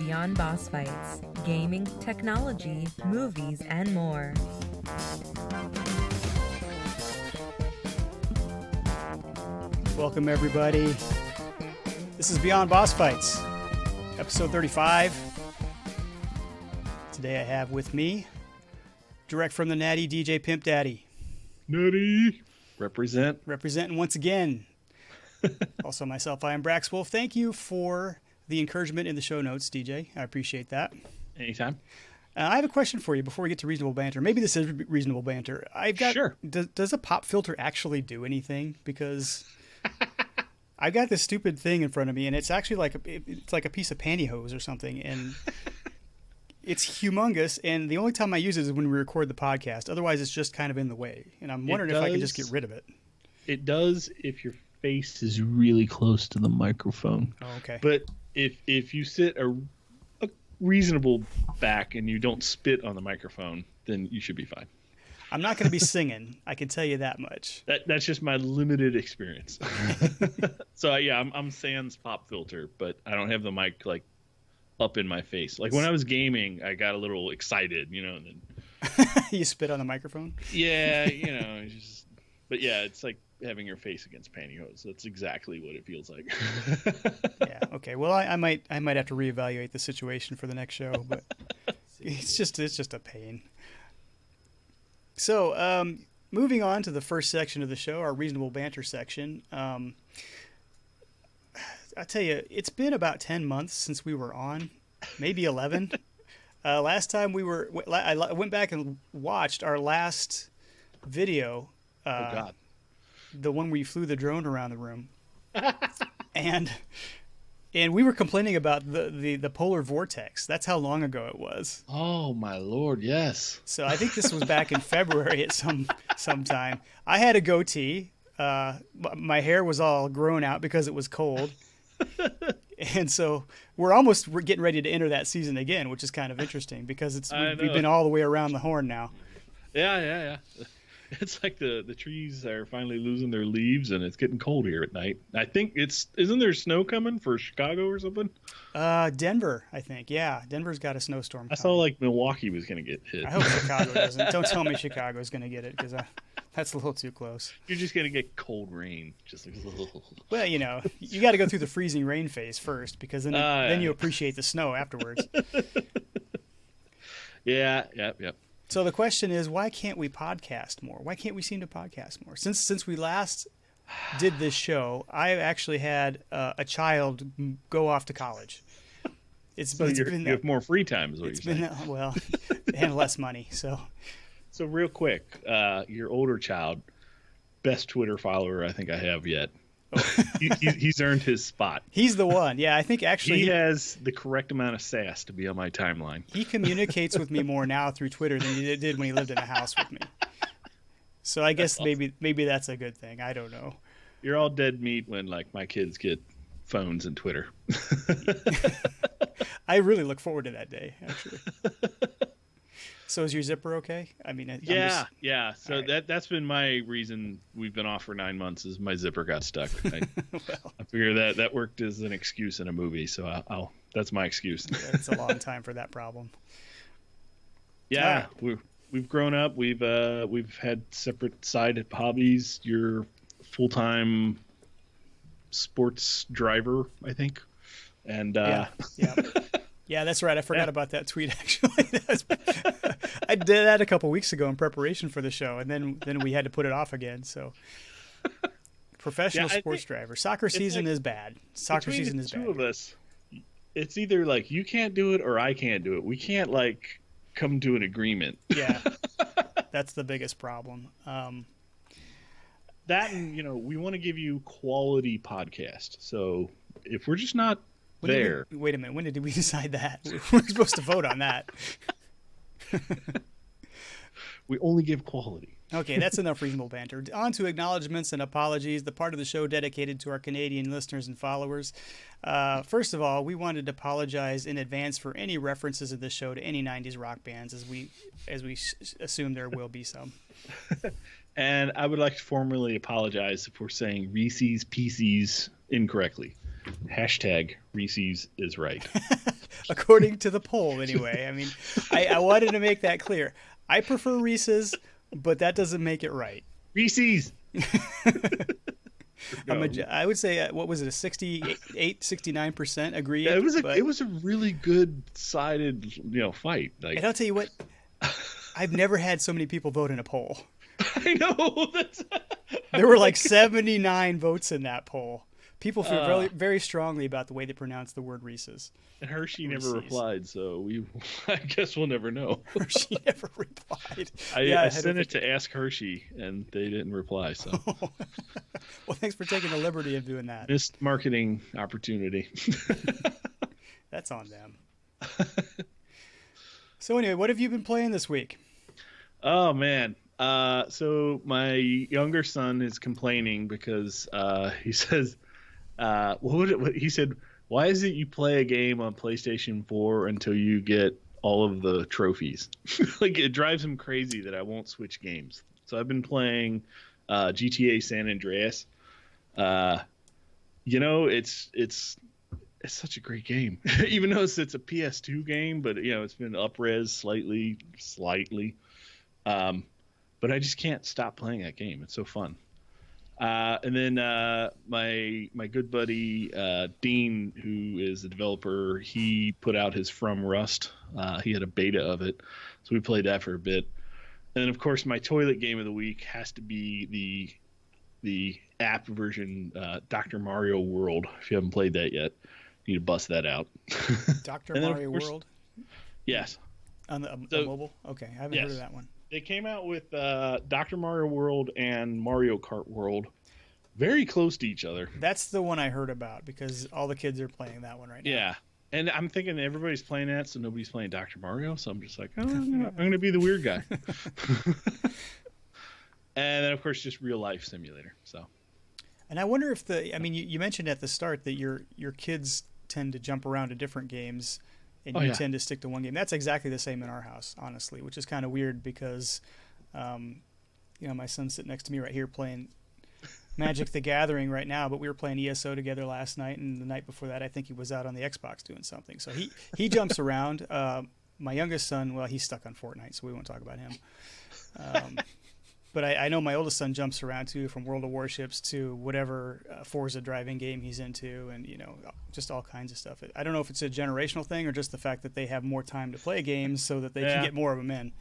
Beyond Bossfights, gaming, technology, movies, and more. Welcome, everybody. This is Beyond Bossfights, episode 35. Today I have with me, direct from the Natty, DJ Pimp Daddy. Natty! Representing once again. Also myself, I am Brax Wolf. Thank you for the encouragement in the show notes, DJ. I appreciate that. Anytime. I have a question for you before we get to reasonable banter. Maybe this is reasonable banter. Sure. Does a pop filter actually do anything? Because I've got this stupid thing in front of me, and it's actually like a piece of pantyhose or something, and it's humongous. And the only time I use it is when we record the podcast. Otherwise, it's just kind of in the way. And I'm wondering if I could just get rid of it. It does if your face is really close to the microphone. Oh, okay. But if you sit a reasonable back and you don't spit on the microphone, then you should be fine. I'm not going to be singing. I can tell you that much. That's just my limited experience. So yeah, I'm sans pop filter, but I don't have the mic like up in my face. Like when I was gaming, I got a little excited, and then you spit on the microphone. Yeah, but yeah, it's like having your face against pantyhose. That's exactly what it feels like. Yeah. Okay. Well, I might have to reevaluate the situation for the next show, but it's just a pain. So, moving on to the first section of the show, our reasonable banter section. I tell you, it's been about 10 months since we were on, maybe 11. Last time I went back and watched our last video. Oh God. The one where you flew the drone around the room. and we were complaining about the polar vortex. That's how long ago it was. Oh my Lord, yes. So I think this was back in February at some time. I had a goatee. My hair was all grown out because it was cold. And so we're getting ready to enter that season again, which is kind of interesting because we've been all the way around the horn now. Yeah. It's like the trees are finally losing their leaves, and it's getting cold here at night. I think isn't there snow coming for Chicago or something? Denver, I think. Yeah, Denver's got a snowstorm coming. I saw like Milwaukee was going to get hit. I hope Chicago doesn't. Don't tell me Chicago's going to get it because that's a little too close. You're just going to get cold rain. Just like Well, you got to go through the freezing rain phase first because then you appreciate the snow afterwards. Yeah. So the question is, why can't we podcast more? Why can't we seem to podcast more? Since we last did this show, I actually had a child go off to college. You have more free time, is what you're saying. Well, and less money. So real quick, your older child, best Twitter follower I think I have yet. Oh. He's earned his spot. He's the one. Yeah, I think actually he has the correct amount of sass to be on my timeline. He communicates with me more now through Twitter than he did when he lived in a house with me. So I guess awesome. maybe that's a good thing. I don't know. You're all dead meat when like my kids get phones and Twitter. I really look forward to that day, actually. So is your zipper okay? I mean, yeah. So right. That's been my reason we've been off for 9 months is my zipper got stuck. I figure that worked as an excuse in a movie, so that's my excuse. Yeah, it's a long time for that problem. Yeah, we've grown up. We've had separate side hobbies. You're full-time sports driver, I think, and Yeah, that's right. I forgot about that tweet, actually. I did that a couple weeks ago in preparation for the show, and then we had to put it off again. So, professional sports driver. Soccer season is bad. Soccer season is bad. Between the two of us, it's either like you can't do it or I can't do it. We can't like come to an agreement. Yeah, that's the biggest problem. That and we want to give you quality podcast. So if we're just not there. Wait a minute. When did we decide that? We're supposed to vote on that. We only give quality. Okay, that's enough reasonable banter. On to acknowledgments and apologies, the part of the show dedicated to our Canadian listeners and followers. First of all, we wanted to apologize in advance for any references of this show to any 90s rock bands, as we assume there will be some. And I would like to formally apologize if we're saying Reese's Pieces incorrectly. Hashtag Reese's is right. According to the poll, anyway. I mean, I wanted to make that clear. I prefer Reese's, but that doesn't make it right. Reese's. I would say, what was it, a 68, 69% agree? Yeah, it was a really good sided, fight. Like, and I'll tell you what, I've never had so many people vote in a poll. I know. There were like 79 votes in that poll. People feel very, very strongly about the way they pronounce the word Reese's. And Hershey never replied, so I guess we'll never know. Hershey never replied. I sent it to Ask Hershey, and they didn't reply. So, well, thanks for taking the liberty of doing that. Missed marketing opportunity. That's on them. So anyway, what have you been playing this week? Oh man. So my younger son is complaining because he says, he said, why is it you play a game on PlayStation 4 until you get all of the trophies? Like, it drives him crazy that I won't switch games. So I've been playing GTA San Andreas. It's such a great game, even though it's a PS2 game, but it's been up-res slightly. But I just can't stop playing that game. It's so fun. And then my good buddy Dean, who is the developer, he put out his From Rust. He had a beta of it, so we played that for a bit. And then, of course, my toilet game of the week has to be the app version, Dr. Mario World. If you haven't played that yet, you need to bust that out. Dr. Mario World? Yes. On the mobile? Okay, I haven't heard of that one. They came out with Dr. Mario World and Mario Kart World, very close to each other. That's the one I heard about because all the kids are playing that one right now. Yeah, and I'm thinking everybody's playing that, so nobody's playing Dr. Mario. So I'm just like, I'm going to be the weird guy. And then, of course, just real life simulator. So. And I wonder if you mentioned at the start that your kids tend to jump around to different games. And you tend to stick to one game. That's exactly the same in our house, honestly, which is kind of weird because, my son's sitting next to me right here playing Magic the Gathering right now, but we were playing ESO together last night, and the night before that, I think he was out on the Xbox doing something. So he jumps around. My youngest son, well, he's stuck on Fortnite, so we won't talk about him. But I know my oldest son jumps around too, from World of Warships to whatever Forza driving game he's into, and just all kinds of stuff. I don't know if it's a generational thing or just the fact that they have more time to play games so that they can get more of them in.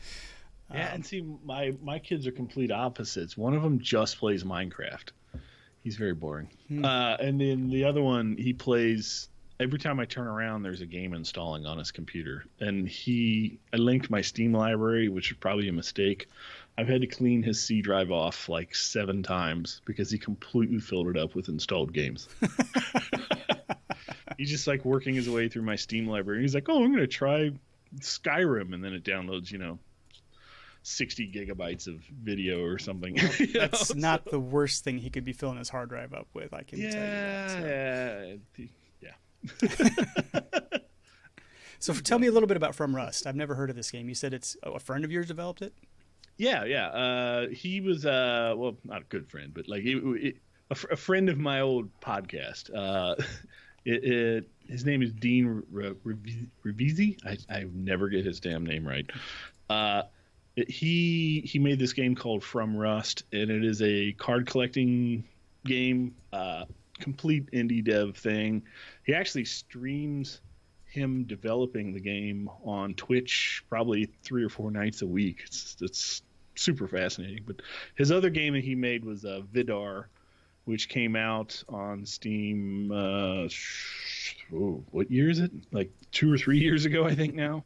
Yeah, and see, my kids are complete opposites. One of them just plays Minecraft. He's very boring. And then the other one, he plays. Every time I turn around, there's a game installing on his computer, and I linked my Steam library, which is probably a mistake. I've had to clean his C drive off like 7 times because he completely filled it up with installed games. He's just like working his way through my Steam library. He's like, "Oh, I'm going to try Skyrim," and then it downloads, 60 gigabytes of video or something. That's not the worst thing he could be filling his hard drive up with. I can tell you that. Yeah. So tell me a little bit about From Rust. I've never heard of this game. You said it's a friend of yours developed it? Yeah. He was not a good friend, but like a friend of my old podcast. His name is Dean Revisi. I never get his damn name right. He made this game called From Rust, and it is a card collecting game, complete indie dev thing. He actually streams him developing the game on Twitch probably 3 or 4 nights a week. It's super fascinating. But his other game that he made was Vidar, which came out on Steam. What year is it? Like 2 or 3 years ago, I think now.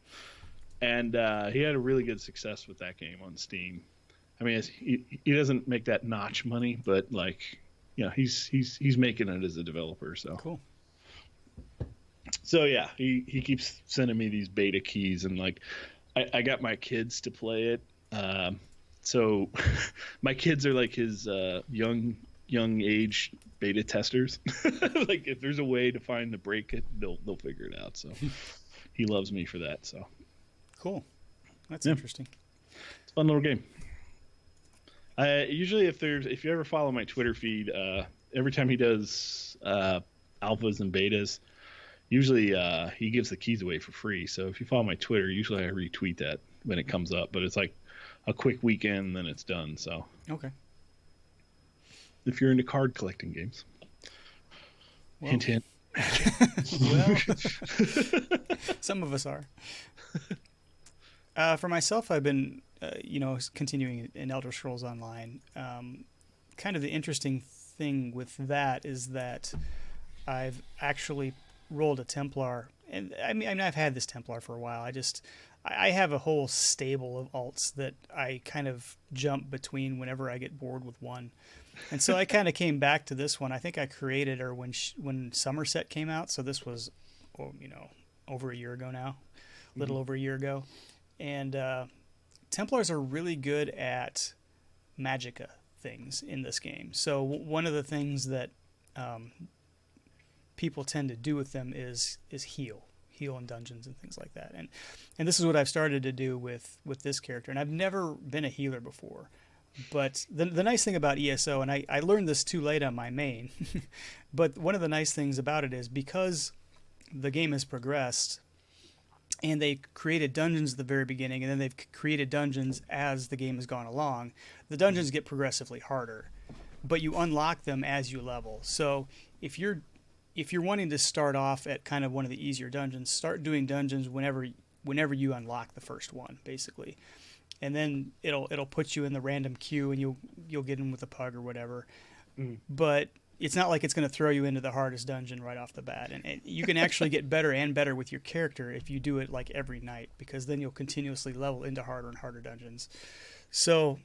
And he had a really good success with that game on Steam. I mean, he doesn't make that notch money, but he's making it as a developer. So cool. So yeah, he keeps sending me these beta keys, and like I got my kids to play it. So my kids are like his young age beta testers. Like if there's a way to find the break it, they'll figure it out. So he loves me for that. So cool. That's interesting. It's a fun little game. Usually if you ever follow my Twitter feed, every time he does alphas and betas. Usually he gives the keys away for free. So if you follow my Twitter, usually I retweet that when it comes up. But it's like a quick weekend, then it's done. So Okay. if you're into card collecting games, Well, hint, hint. Well, some of us are. For myself, I've been, continuing in Elder Scrolls Online. Kind of the interesting thing with that is that I've actually rolled a Templar, and I mean I've had this Templar for a while. I have a whole stable of alts that I kind of jump between whenever I get bored with one. And so I kind of came back to this one. I think I created her when Somerset came out. So this was, over a year ago now, a little over a year ago. And Templars are really good at magicka things in this game. So one of the things that people tend to do with them is heal in dungeons and things like that. And this is what I've started to do with this character. And I've never been a healer before. But the nice thing about ESO, and I learned this too late on my main, but one of the nice things about it is because the game has progressed and they created dungeons at the very beginning and then they've created dungeons as the game has gone along, the dungeons get progressively harder, but you unlock them as you level. So if you're wanting to start off at kind of one of the easier dungeons, start doing dungeons whenever you unlock the first one, basically. And then it'll put you in the random queue, and you'll get in with a pug or whatever. But it's not like it's going to throw you into the hardest dungeon right off the bat. And you can actually get better and better with your character if you do it like every night, because then you'll continuously level into harder and harder dungeons. So,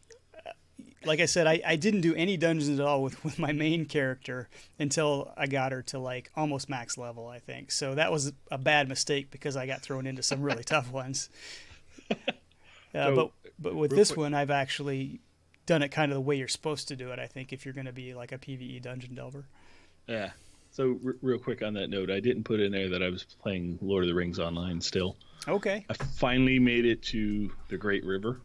like I said, I didn't do any dungeons at all with my main character until I got her to like almost max level, I think. So that was a bad mistake because I got thrown into some really tough ones. But with this one, I've actually done it kind of the way you're supposed to do it, I think, if you're going to be like a PvE dungeon delver. Yeah. So real quick on that note, I didn't put in there that I was playing Lord of the Rings online still. Okay. I finally made it to the Great River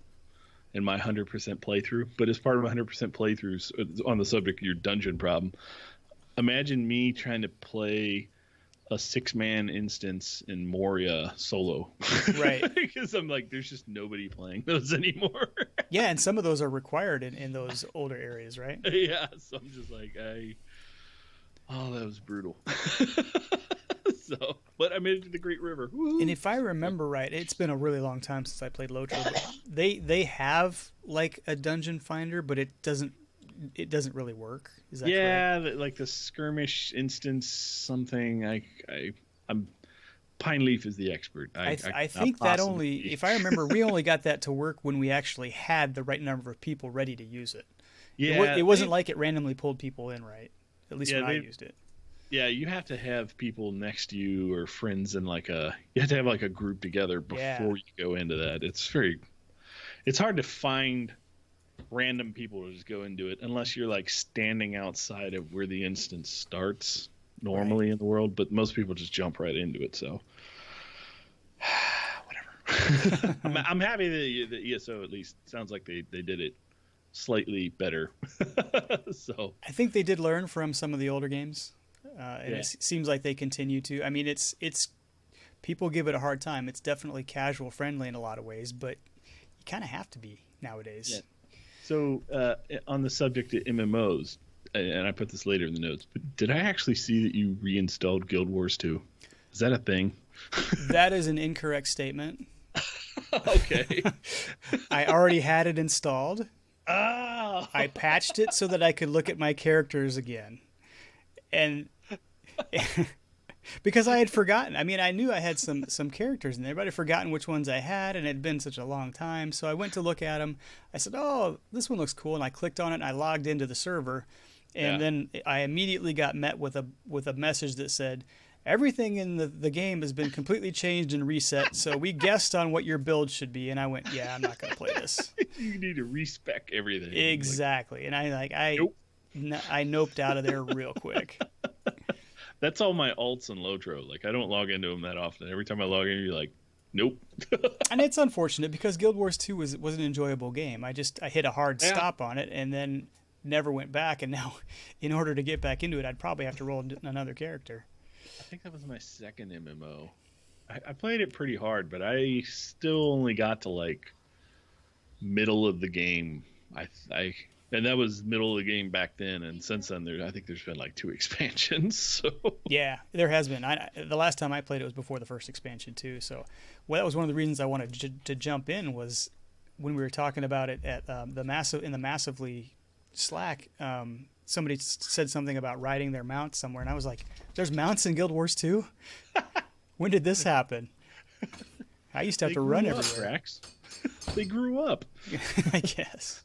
in my 100% playthrough. But as part of my 100% playthroughs, on the subject of your dungeon problem, imagine me trying to play a 6-man instance in Moria solo. Right. Because I'm like, there's just nobody playing those anymore. Yeah, and some of those are required in those older areas, right? Yeah, so I'm just like, that was brutal. But I made it to the Great River. Woo! And if I remember right, it's been a really long time since I played Lotro. They have like a dungeon finder, but it doesn't really work. Is that correct? Like the skirmish instance something. I'm Pine Leaf is the expert. I think that if I remember, we only got that to work when we actually had the right number of people ready to use it. Yeah, it wasn't like it randomly pulled people in, right? At least when I used it. Yeah, you have to have people next to you or friends in you have to have like a group together before you go into that. It's hard to find random people to just go into it unless you're like standing outside of where the instance starts normally in the world, but most people just jump right into it. So whatever. I'm happy that the ESO at least sounds like they did it slightly better. So I think they did learn from some of the older games, and it seems like they continue to. I mean, it's people give it a hard time. It's definitely casual friendly in a lot of ways, but you kind of have to be nowadays. Yeah. So on the subject of MMOs, and I put this later in the notes, but did I actually see that you reinstalled Guild Wars 2? Is that a thing? That is an incorrect statement. Okay. I already had it installed. Oh. I patched it so that I could look at my characters again. And because I had forgotten. I mean, I knew I had some characters in there, but I'd forgotten which ones I had, and it had been such a long time. So I went to look at them. I said, oh, this one looks cool. And I clicked on it, and I logged into the server. And then I immediately got met with a message that said, everything in the game has been completely changed and reset, so we guessed on what your build should be. And I went, yeah, I'm not going to play this. You need to respec everything. Exactly. And I noped out of there real quick. That's all my alts and Lotro. Like, I don't log into them that often. Every time I log in, you're like, nope. And it's unfortunate because Guild Wars 2 was an enjoyable game. I hit a hard stop on it, and then never went back. And now, in order to get back into it, I'd probably have to roll another character. I think that was my second MMO. I played it pretty hard, but I still only got to like middle of the game. And that was middle of the game back then, and since then I think there's been like 2 expansions. So yeah, there has been. The last time I played it was before the first expansion too. So that was one of the reasons I wanted to jump in, was when we were talking about it at the Massively Slack. Somebody said something about riding their mounts somewhere, and I was like, "There's mounts in Guild Wars 2? When did this happen?" I used to have to run everywhere. Rex. They grew up. I guess.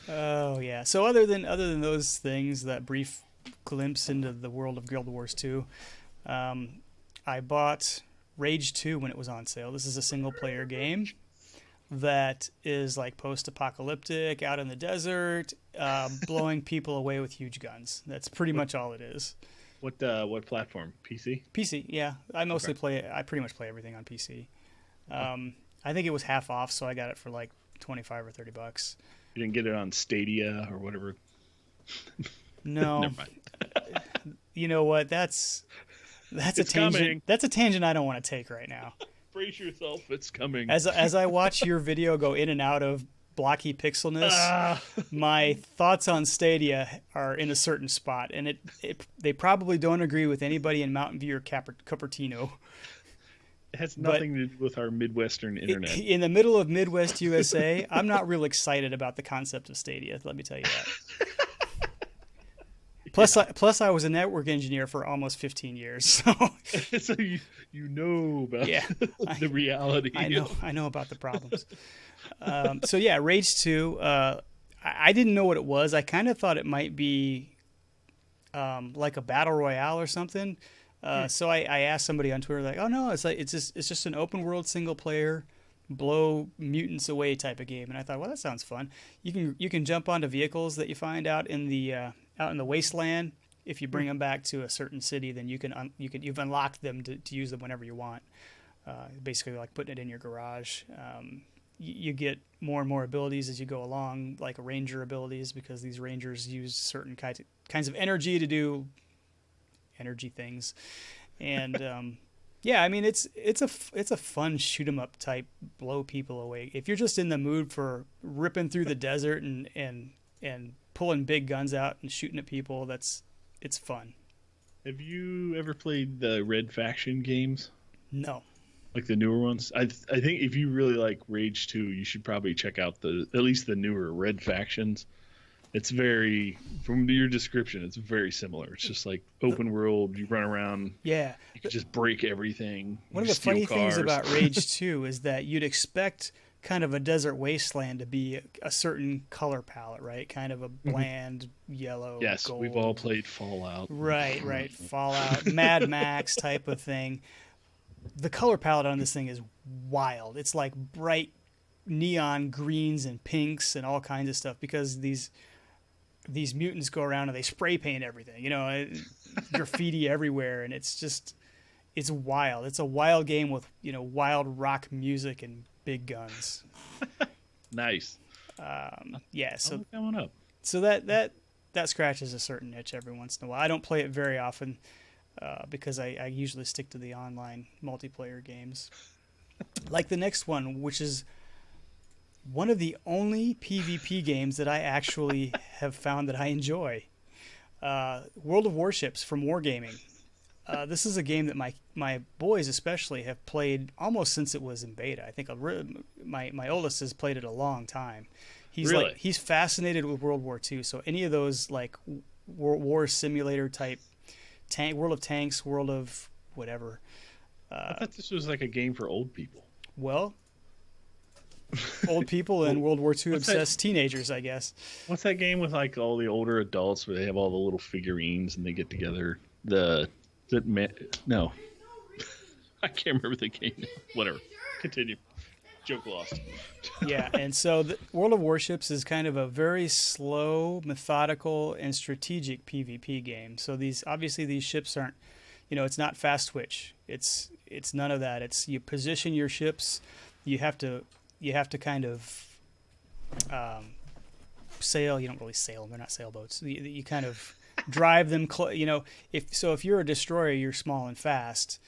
Oh yeah. So other than those things, that brief glimpse into the world of Guild Wars 2, I bought Rage 2 when it was on sale. This is a single player game that is like post-apocalyptic, out in the desert, blowing people away with huge guns. That's pretty much all it is. What platform? PC? PC, yeah. I pretty much play everything on PC. I think it was half off, so I got it for like $25 or $30. You didn't get it on Stadia or whatever? No. Never mind. You know what? That's a tangent. Coming. That's a tangent I don't want to take right now. Brace yourself, it's coming. As I watch your video go in and out of blocky pixelness, my thoughts on Stadia are in a certain spot, and they probably don't agree with anybody in Mountain View or Cupertino. It has nothing to do with our Midwestern internet. In the middle of Midwest USA, I'm not real excited about the concept of Stadia, let me tell you that. Plus, I was a network engineer for almost 15 years. So you know about the reality. I know about the problems. So yeah, Rage 2, I didn't know what it was. I kind of thought it might be like a battle royale or something. So I asked somebody on Twitter, like, "Oh no, it's just an open world single player, blow mutants away type of game." And I thought, well, that sounds fun. You can jump onto vehicles that you find out in the wasteland. If you bring them back to a certain city, then you've unlocked them to use them whenever you want. Basically, like putting it in your garage. You get more and more abilities as you go along, like ranger abilities, because these rangers use certain kinds of energy to do energy things. And yeah, I mean, it's a fun shoot 'em up type, blow people away. If you're just in the mood for ripping through the desert and pulling big guns out and shooting at people, it's fun. Have you ever played the Red Faction games? No. Like the newer ones? I think if you really like Rage 2, you should probably check out at least the newer Red Factions. It's from your description, it's very similar. It's just like open world, you run around. Yeah. You can just break everything. One of the funny things about Rage 2 is that you'd expect kind of a desert wasteland to be a certain color palette, right? Kind of a bland yellow, yes, gold. we've all played Fallout. Right. Fallout, Mad Max type of thing. The color palette on this thing is wild. It's like bright neon greens and pinks and all kinds of stuff, because these mutants go around and they spray paint everything, graffiti everywhere, and it's wild. It's a wild game with wild rock music and big guns. Nice. Yeah, so coming up. So that scratches a certain itch every once in a while. I don't play it very often because I usually stick to the online multiplayer games. Like the next one, which is one of the only PvP games that I actually have found that I enjoy. World of Warships from Wargaming. This is a game that my boys especially have played almost since it was in beta. I think my oldest has played it a long time. He's fascinated with World War II. So any of those like war simulator type, World of Tanks, World of whatever. I thought this was like a game for old people. Well, old people and World War II obsessed teenagers, I guess. What's that game with like all the older adults where they have all the little figurines and they get together? No, I can't remember the game. Whatever. Continue. Joke lost. Yeah, and so World of Warships is kind of a very slow, methodical, and strategic PvP game. So these ships aren't, it's not fast twitch. It's none of that. It's you position your ships. You have to kind of sail. You don't really sail them; they're not sailboats. You kind of drive them. If you're a destroyer, you're small and fast,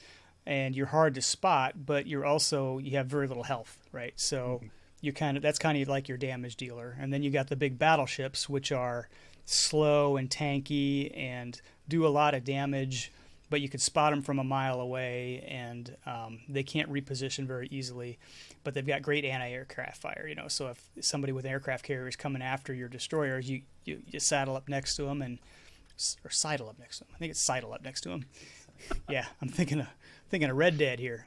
and you're hard to spot, but you have very little health, right? So that's kind of like your damage dealer. And then you got the big battleships, which are slow and tanky and do a lot of damage, but you could spot them from a mile away, and they can't reposition very easily, but they've got great anti-aircraft fire. So if somebody with aircraft carriers coming after your destroyers, you saddle up next to them or sidle up next to them. I think it's sidle up next to them. Yeah, I'm thinking of Red Dead here.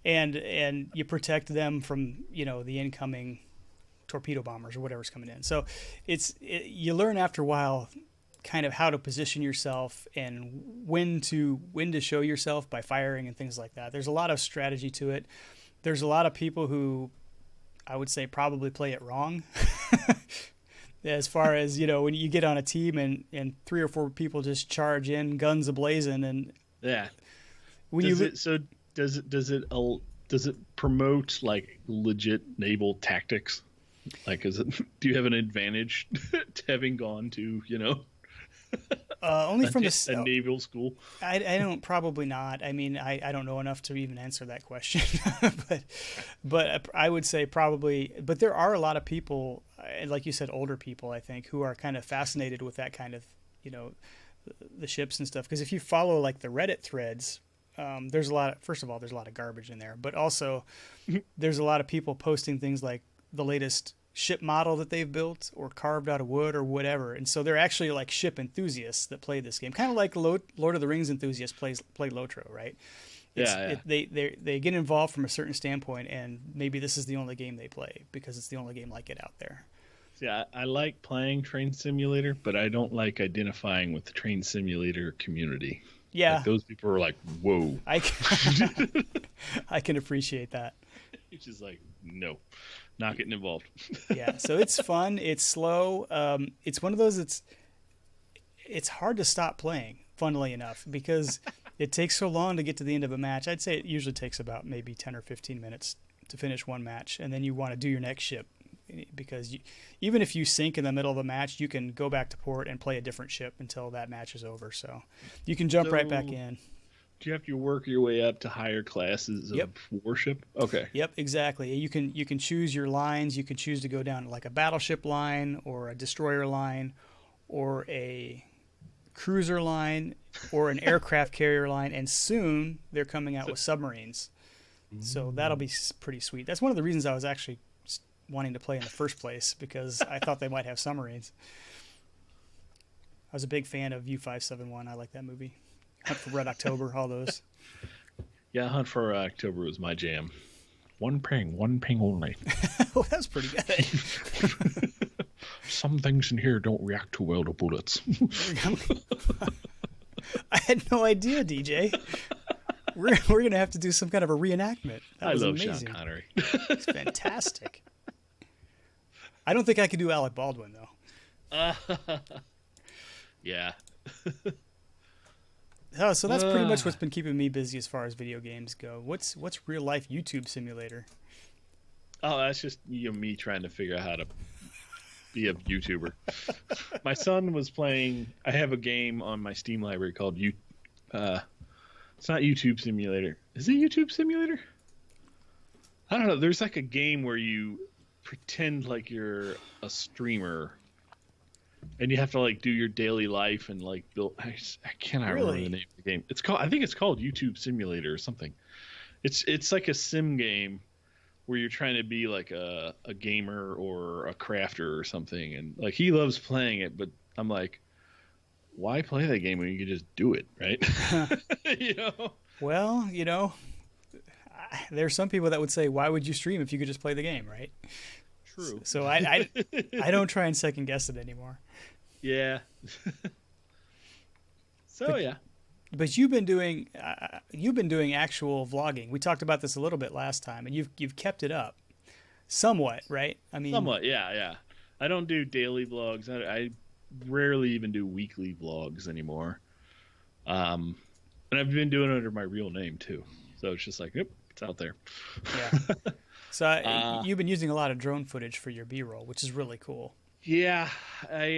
And you protect them from the incoming torpedo bombers or whatever's coming in. So you learn after a while kind of how to position yourself and when to show yourself by firing and things like that. There's a lot of strategy to it. There's a lot of people who I would say probably play it wrong. As far as, when you get on a team and 3 or 4 people just charge in, guns ablazing, and yeah. Does it promote like legit naval tactics? Like, do you have an advantage to having gone to, only from a naval school? I don't, probably not. I mean, I don't know enough to even answer that question, but I would say probably. But there are a lot of people, like you said, older people, I think, who are kind of fascinated with that kind of, the ships and stuff. Because if you follow like the Reddit threads, there's a lot of garbage in there, but also there's a lot of people posting things like the latest ship model that they've built or carved out of wood or whatever. And so they're actually like ship enthusiasts that play this game, kind of like Lord of the Rings enthusiasts play Lotro, right? They get involved from a certain standpoint, and maybe this is the only game they play because it's the only game like it out there. Yeah, I like playing Train Simulator, but I don't like identifying with the Train Simulator community. Yeah, like those people are like, whoa. I can appreciate that. It's just like, no, not getting involved. Yeah, so it's fun. It's slow. It's one of those. It's hard to stop playing. Funnily enough, because it takes so long to get to the end of a match. I'd say it usually takes about maybe 10 or 15 minutes to finish one match, and then you want to do your next ship. Because even if you sink in the middle of a match, you can go back to port and play a different ship until that match is over. So you can jump right back in. Do you have to work your way up to higher classes of warship? Okay. Yep, exactly. You can choose your lines. You can choose to go down like a battleship line or a destroyer line or a cruiser line or an aircraft carrier line. And soon they're coming out with submarines. So that'll be pretty sweet. That's one of the reasons I was actually wanting to play in the first place, because I thought they might have submarines. I was a big fan of U-571. I like that movie. Hunt for Red October, all those. Yeah, Hunt for October was my jam. One ping only. Oh, that's pretty good. Some things in here don't react too well to bullets. I had no idea, DJ. We're going to have to do some kind of a reenactment. That was amazing. Sean Connery. It's fantastic. I don't think I could do Alec Baldwin, though. Yeah. Oh, so that's pretty much what's been keeping me busy as far as video games go. What's real life YouTube simulator? Oh, that's just me trying to figure out how to be a YouTuber. My son was playing. I have a game on my Steam library called it's not YouTube Simulator. Is it YouTube Simulator? I don't know. There's like a game where you pretend like you're a streamer, and you have to like do your daily life and like build. I cannot remember the name of the game. I think it's called YouTube Simulator or something. It's like a sim game where you're trying to be like a gamer or a crafter or something, and like he loves playing it, but I'm like, why play that game when you can just do it, right? Well, there are some people that would say, why would you stream if you could just play the game, right? True. So I don't try and second guess it anymore. Yeah. But you've been doing actual vlogging. We talked about this a little bit last time, and you've kept it up somewhat, right? I mean, somewhat, yeah. I don't do daily vlogs. I rarely even do weekly vlogs anymore. And I've been doing it under my real name too. So it's just like, yep, it's out there. Yeah. So you've been using a lot of drone footage for your B-roll, which is really cool. Yeah, I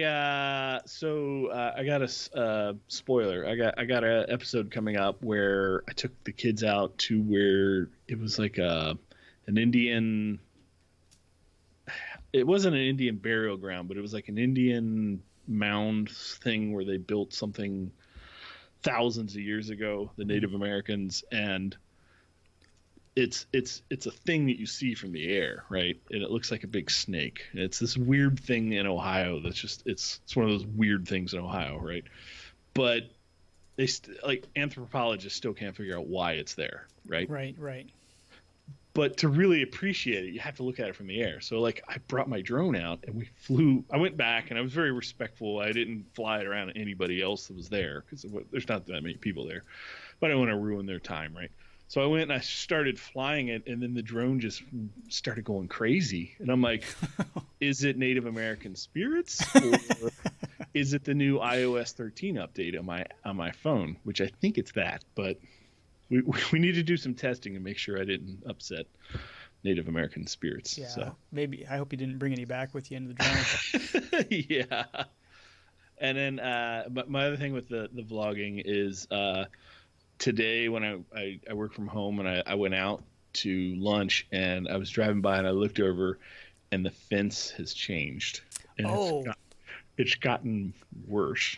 got a spoiler. I got an episode coming up where I took the kids out to where it was like an Indian. It wasn't an Indian burial ground, but it was like an Indian mound thing where they built something thousands of years ago, the Native Americans, and it's a thing that you see from the air, right? And it looks like a big snake. It's this weird thing in Ohio that's just it's one of those weird things in Ohio, right? But they like anthropologists still can't figure out why it's there, right? Right. But to really appreciate it, you have to look at it from the air. So like I brought my drone out and we flew. I went back and I was very respectful. I didn't fly it around anybody else that was there because there's not that many people there. But I didn't want to ruin their time, right? So I went and I started flying it, and then the drone just started going crazy. And I'm like, is it Native American spirits, or is it the new iOS 13 update on my phone? Which I think it's that, but we need to do some testing and make sure I didn't upset Native American spirits. Yeah, so. maybe. I hope you didn't bring any back with you into the drone. Yeah. And then but my other thing with the vlogging is today when I work from home and I went out to lunch and I was driving by and I looked over and the fence has changed. And it's gotten worse.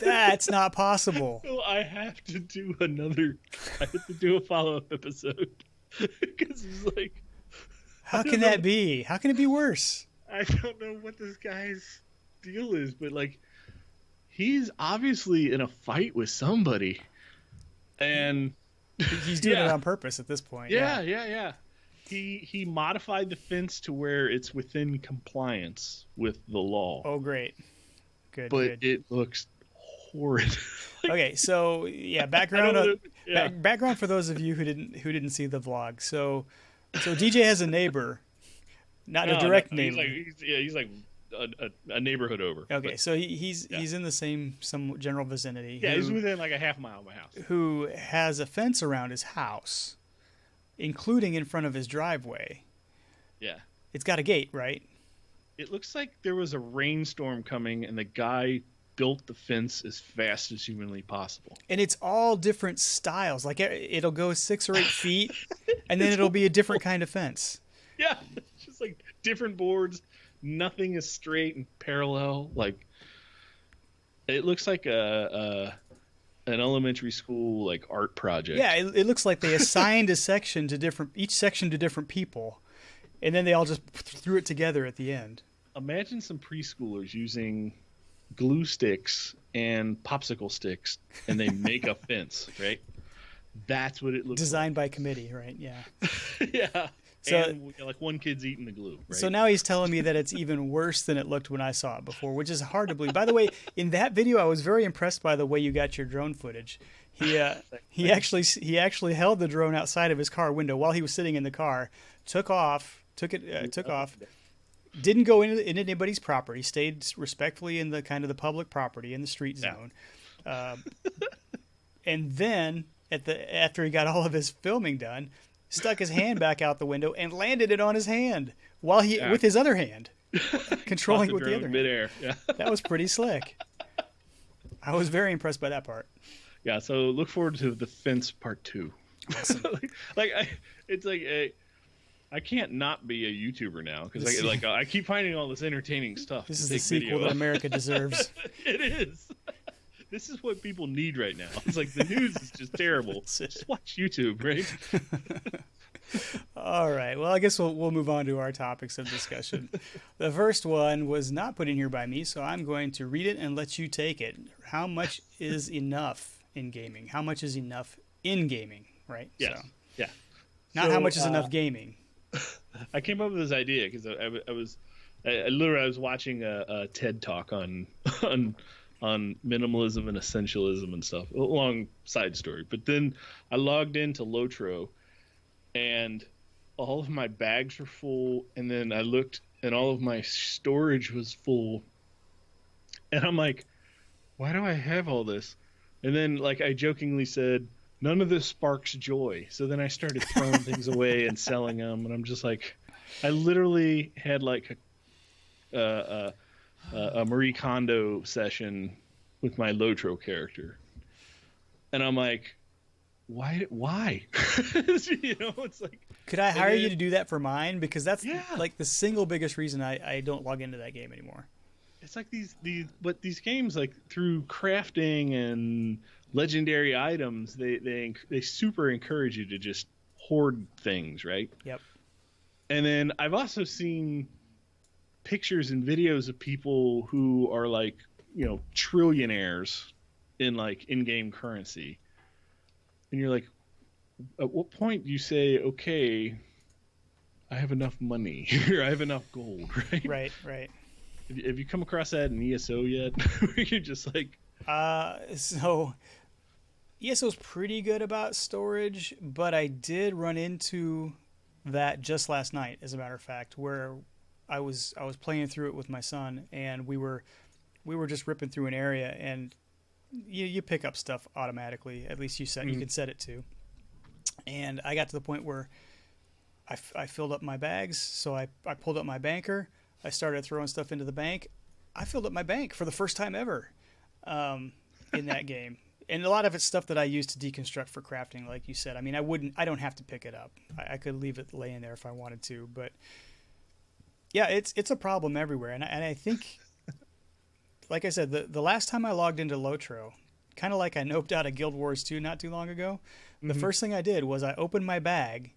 That's not possible. So I have to do a follow-up episode because it's like, how can that be? How can it be worse? I don't know what this guy's deal is, but like he's obviously in a fight with somebody, and he's doing it on purpose at this point. Yeah. He modified the fence to where it's within compliance with the law. Oh, great. Good. But it looks horrid. Okay, so yeah, background for those of you who didn't see the vlog. So DJ has a neighbor, not a direct neighbor. He's like a neighborhood over. Okay, so he's in the some general vicinity. Yeah, he's within like a half mile of my house. Who has a fence around his house, including in front of his driveway. Yeah. It's got a gate, right? It looks like there was a rainstorm coming and the guy built the fence as fast as humanly possible. And it's all different styles. Like it'll go 6 or 8 feet and then it'll be a different kind of fence. Yeah. It's just like different boards. Nothing is straight and parallel. Like it looks like an elementary school like art project. Yeah, it looks like they assigned each section to different people, and then they all just threw it together at the end. Imagine some preschoolers using glue sticks and popsicle sticks, and they make a fence, right? That's what it looks Designed by committee, right? Yeah. Yeah. So, and like one kid's eating the glue, right? So now he's telling me that it's even worse than it looked when I saw it before, which is hard to believe. By the way, in that video, I was very impressed by the way you got your drone footage. He actually held the drone outside of his car window while he was sitting in the car, took off, didn't go into anybody's property, stayed respectfully in the kind of the public property in the street zone, and then after he got all of his filming done, stuck his hand back out the window and landed it on his hand with his other hand, controlling it with the other midair. hand. Yeah. That was pretty slick. I was very impressed by that part. Yeah, so look forward to the fence part 2. Awesome. I can't not be a YouTuber now because I keep finding all this entertaining stuff. This is the sequel that America deserves. It is. This is what people need right now. It's like the news is just terrible. Just watch YouTube, right? All right. Well, I guess we'll move on to our topics of discussion. The first one was not put in here by me, so I'm going to read it and let you take it. How much is enough in gaming? How much is enough in gaming, right? Yes. So, yeah. Not how much is enough gaming. I came up with this idea because I was watching a TED talk on minimalism and essentialism and stuff. A long side story. But then I logged into Lotro and all of my bags were full, and then I looked and all of my storage was full. And I'm like, why do I have all this? And then like I jokingly said, none of this sparks joy. So then I started throwing things away and selling them, and I'm just like, I literally had like a Marie Kondo session with my Lotro character, and I'm like, why? It's like, could I hire you to do that for mine? Because that's Yeah. like the single biggest reason I don't log into that game anymore. it's like these games, like through crafting and legendary items, they super encourage you to just hoard things, right? Yep. And then I've also seen pictures and videos of people who are like, trillionaires in like in-game currency. And you're like, at what point do you say, okay, I have enough money or I have enough gold, right? Right. Have you come across that in ESO yet? Where you're just like, So ESO's pretty good about storage, but I did run into that just last night, as a matter of fact, where I was playing through it with my son, and we were just ripping through an area, and you pick up stuff automatically. At least you can set it to. And I got to the point where I filled up my bags, so I pulled up my banker. I started throwing stuff into the bank. I filled up my bank for the first time ever in that game. And a lot of it's stuff that I use to deconstruct for crafting, like you said. I mean, I don't have to pick it up. I could leave it laying there if I wanted to. But yeah, it's a problem everywhere. And I think, like I said, the last time I logged into Lotro, kind of like I noped out of Guild Wars 2 not too long ago, the first thing I did was I opened my bag,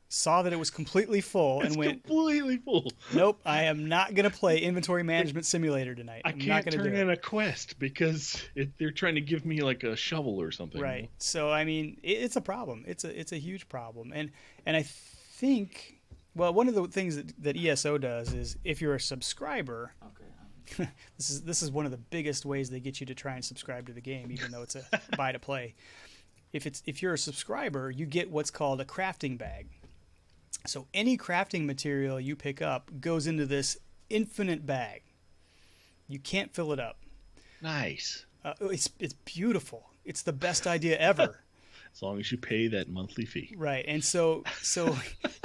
saw that it was completely full, and went, completely full. Nope, I am not going to play Inventory Management Simulator tonight. I can't turn in a quest because they're trying to give me like a shovel or something. Right. So I mean, it's a problem. It's a huge problem, and I think, well, one of the things that ESO does is if you're a subscriber. Okay. This is one of the biggest ways they get you to try and subscribe to the game, even though it's a buy to play. If you're a subscriber, you get what's called a crafting bag. So any crafting material you pick up goes into this infinite bag. You can't fill it up. Nice. It's beautiful. It's the best idea ever. As long as you pay that monthly fee. Right. And so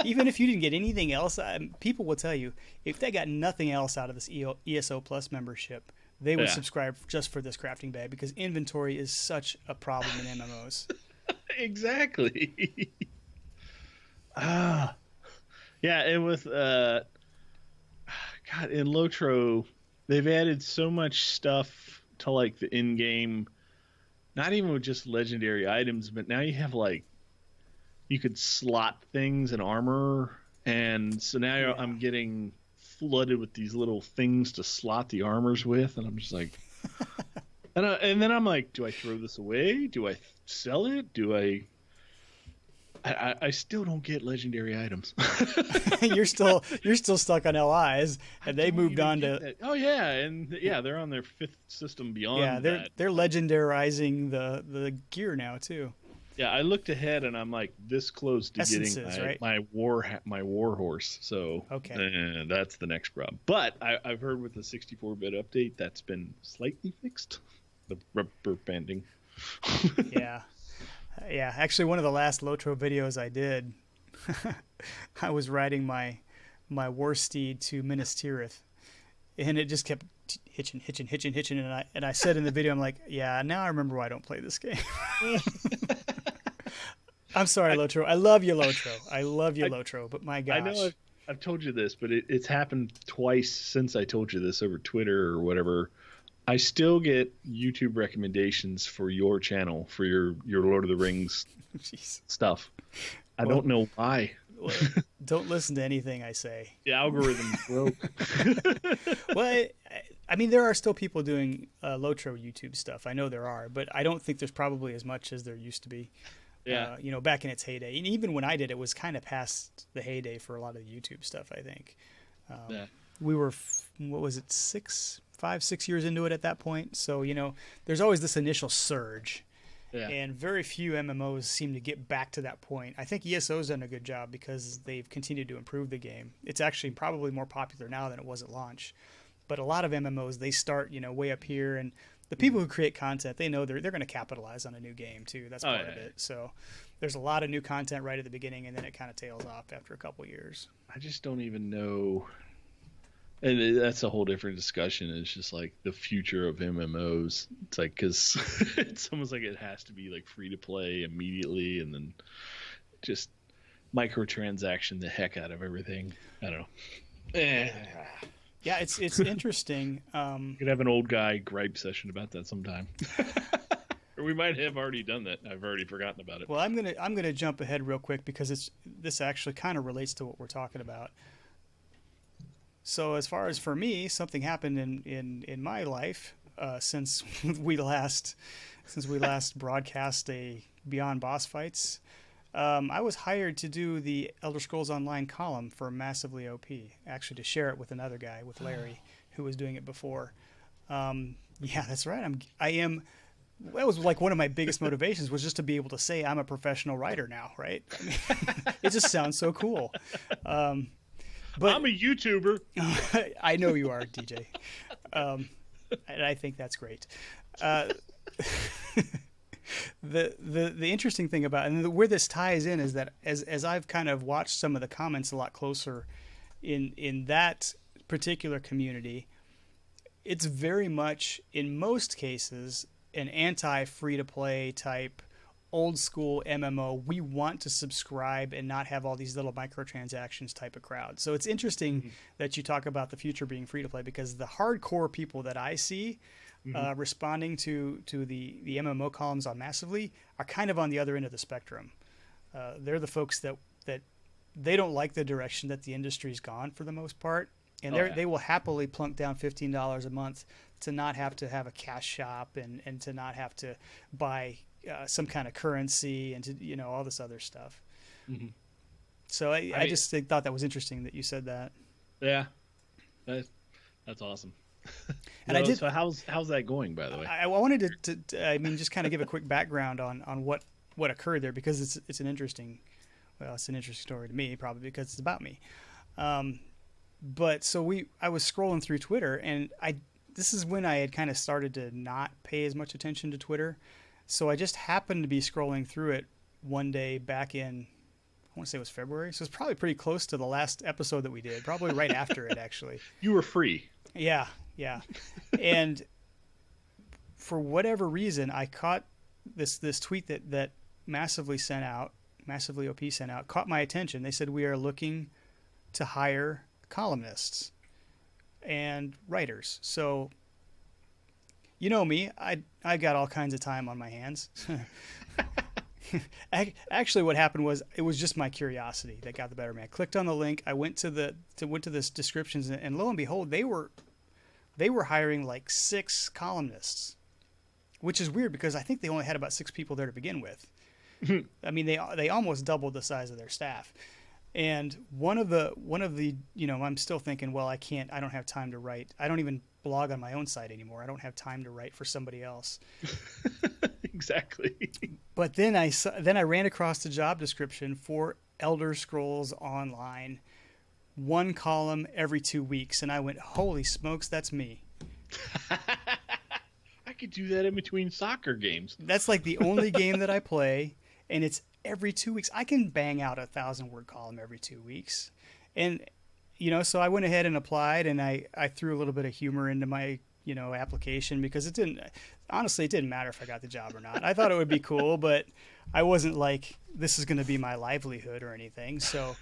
even if you didn't get anything else, people will tell you if they got nothing else out of this ESO Plus membership, they would subscribe just for this crafting bag, because inventory is such a problem in MMOs. Exactly. Yeah, and with God, in Lotro, they've added so much stuff to like the in-game, not even with just legendary items, but now you have like, you could slot things in armor, and so now I'm getting flooded with these little things to slot the armors with, and I'm just like, and then I'm like, do I throw this away? Do I sell it? Do I still don't get legendary items. You're still stuck on LIs, and they moved on to that. Oh yeah, and they're on their 5th system beyond. Yeah, they're legendarizing the gear now too. Yeah, I looked ahead and I'm like this close to Essences, getting right? my war horse. So okay, that's the next problem. But I've heard with the 64-bit update that's been slightly fixed. The rubber banding. Yeah, actually, one of the last Lotro videos I did, I was riding my war steed to Minas Tirith, and it just kept hitching, and I said in the video, I'm like, yeah, now I remember why I don't play this game. I'm sorry, Lotro. I love you, Lotro, but my gosh. I know I've told you this, but it's happened twice since I told you this over Twitter or whatever. I still get YouTube recommendations for your channel for your Lord of the Rings stuff. I don't know why. Well, don't listen to anything I say. The algorithm broke. Well, I mean, there are still people doing Lotro YouTube stuff. I know there are, but I don't think there's probably as much as there used to be. Yeah. Back in its heyday. And even when I did, it was kind of past the heyday for a lot of the YouTube stuff, I think. We were, 5-6 years into it at that point. So, there's always this initial surge. Yeah. And very few MMOs seem to get back to that point. I think ESO's done a good job because they've continued to improve the game. It's actually probably more popular now than it was at launch. But a lot of MMOs, they start, way up here, and the people who create content, they know they're going to capitalize on a new game too. That's part of it. So there's a lot of new content right at the beginning, and then it kind of tails off after a couple years. I just don't even know. And that's a whole different discussion. It's just like the future of MMOs. It's like, because it's almost like it has to be like free to play immediately, and then just microtransaction the heck out of everything. I don't know. Yeah, it's interesting. We could have an old guy gripe session about that sometime. Or we might have already done that. I've already forgotten about it. Well, I'm gonna jump ahead real quick because this actually kind of relates to what we're talking about. So as far as for me, something happened in my life since we last broadcast a Beyond Bossfights. I was hired to do the Elder Scrolls Online column for Massively OP, actually to share it with another guy, with Larry, who was doing it before. Yeah, that's right. I am. That was like one of my biggest motivations, was just to be able to say I'm a professional writer now, right? I mean, it just sounds so cool. But I'm a YouTuber. I know you are, DJ. And I think that's great. The interesting thing about, and where this ties in, is that as I've kind of watched some of the comments a lot closer in that particular community, it's very much, in most cases, an anti-free-to-play type old school MMO. We want to subscribe and not have all these little microtransactions type of crowd. So it's interesting that you talk about the future being free to play, because the hardcore people that I see responding to the MMO columns on Massively are kind of on the other end of the spectrum. They're the folks that they don't like the direction that the industry's gone for the most part. And they will happily plunk down $15 a month to not have to have a cash shop and to not have to buy some kind of currency and to, all this other stuff. So I just thought that was interesting that you said that. Yeah, that's awesome. And I did. So how's that going, by the way? I wanted to just kind of give a quick background on what occurred there, because it's an interesting story to me, probably because it's about me. But so I was scrolling through Twitter, and this is when I had kind of started to not pay as much attention to Twitter. So I just happened to be scrolling through it one day back in, I want to say it was February. So it's probably pretty close to the last episode that we did, probably right after it, actually. You were free. Yeah. And for whatever reason, I caught this tweet that Massively OP sent out, caught my attention. They said, we are looking to hire columnists and writers. So, you know me, I got all kinds of time on my hands. Actually, what happened was, it was just my curiosity that got the better of me. I clicked on the link. I went to this descriptions, and lo and behold, they were hiring like 6 columnists, which is weird because I think they only had about 6 people there to begin with. I mean, they almost doubled the size of their staff. And one of the I'm still thinking, well, I don't have time to write. I don't even blog on my own site anymore. I don't have time to write for somebody else. Exactly. But then I ran across the job description for Elder Scrolls Online, 1 column every 2 weeks, and I went, holy smokes, that's me. I could do that in between soccer games. That's like the only game that I play, and it's every 2 weeks. I can bang out a 1,000-word column every 2 weeks. And, so I went ahead and applied, and I threw a little bit of humor into my, application, because it didn't matter if I got the job or not. I thought it would be cool, but I wasn't like, this is going to be my livelihood or anything. So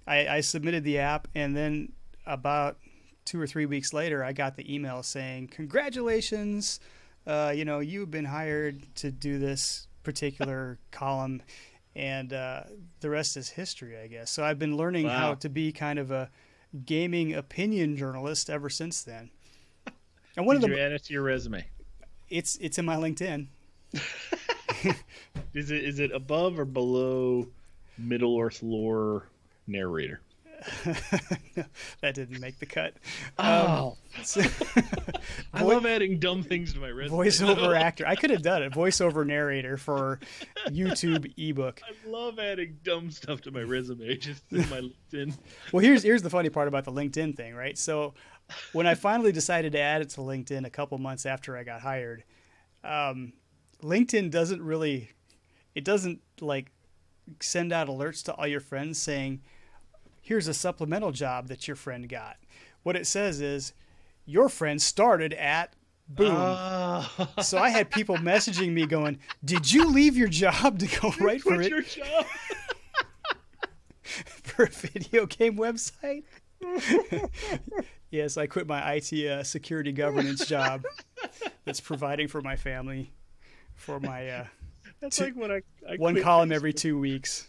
I submitted the app, and then about 2 or 3 weeks later, I got the email saying, congratulations, you've been hired to do this particular column, and the rest is history, I guess. So I've been learning how to be kind of a gaming opinion journalist ever since then. And Did you add it to your resume? It's in my LinkedIn. Is it above or below Middle Earth lore narrator? No, that didn't make the cut. Oh, So- I love adding dumb things to my resume. voiceover actor. I could have done it. Voiceover narrator for YouTube ebook. I love adding dumb stuff to my resume, just in my LinkedIn. Well, here's the funny part about the LinkedIn thing, right? So when I finally decided to add it to LinkedIn a couple months after I got hired, LinkedIn doesn't like send out alerts to all your friends saying, here's a supplemental job that your friend got. What it says is, your friend started at boom. So I had people messaging me going, did you leave your job to go write for Quit it your job. for a video game website? Yes, I quit my IT security governance job that's providing for my family for my That's like when I one quit column Facebook. every 2 weeks.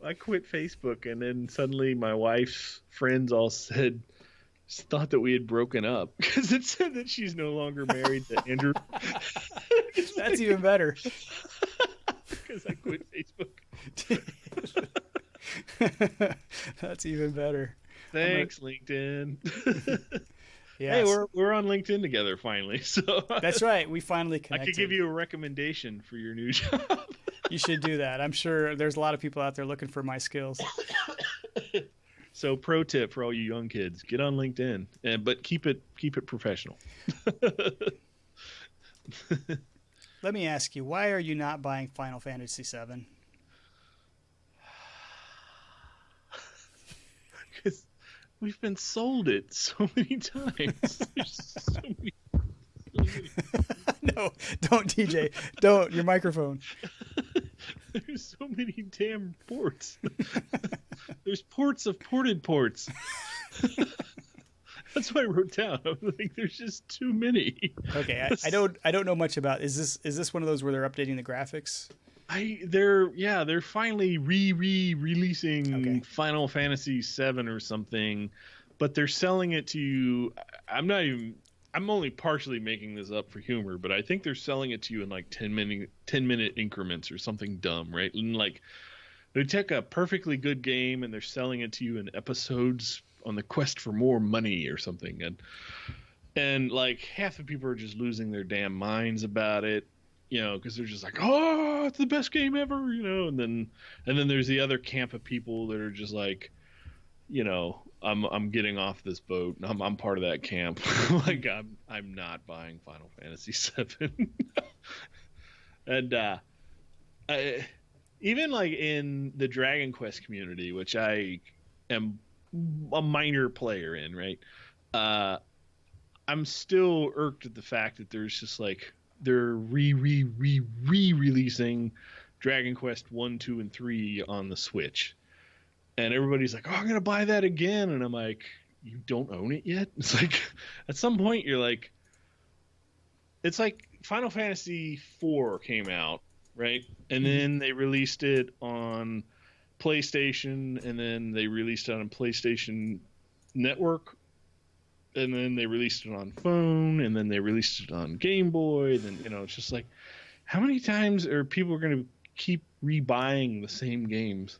I quit Facebook, and then suddenly my wife's friends all thought that we had broken up because it said that she's no longer married to Andrew. That's even better. Because I quit Facebook. That's even better. Thanks, LinkedIn. Yes. Hey, we're on LinkedIn together finally. So That's right. We finally I connected. could give you a recommendation for your new job. You should do that. I'm sure there's a lot of people out there looking for my skills. So, pro tip for all you young kids: get on LinkedIn, but keep it professional. Let me ask you, why are you not buying Final Fantasy VII? Because we've been sold it so many times. There's so many. No, don't, TJ. Don't. Your microphone. There's so many damn ports. There's ports of ported ports. That's what I wrote down. I was like, there's just too many. Okay, I don't know much about. Is this one of those where they're updating the graphics? They're finally releasing Okay. Final Fantasy VII or something, but they're selling it to you. I'm only partially making this up for humor, but I think they're selling it to you in like 10-minute increments or something dumb, right? And like they take a perfectly good game and they're selling it to you in episodes on the quest for more money or something. And like half the people are just losing their damn minds about it, because they're just like, oh, it's the best game ever, and then there's the other camp of people that are just like, I'm getting off this boat. I'm part of that camp. Like I'm not buying Final Fantasy VII. And even like in the Dragon Quest community, which I am a minor player in, right? I'm still irked at the fact that there's just like they're re-releasing Dragon Quest 1, 2, and 3 on the Switch. And everybody's like, oh, I'm going to buy that again. And I'm like, you don't own it yet? It's like, at some point, you're like, it's like Final Fantasy IV came out, right? And then they released it on PlayStation, and then they released it on PlayStation Network, and then they released it on phone, and then they released it on Game Boy. Then, it's just like, how many times are people going to keep rebuying the same games?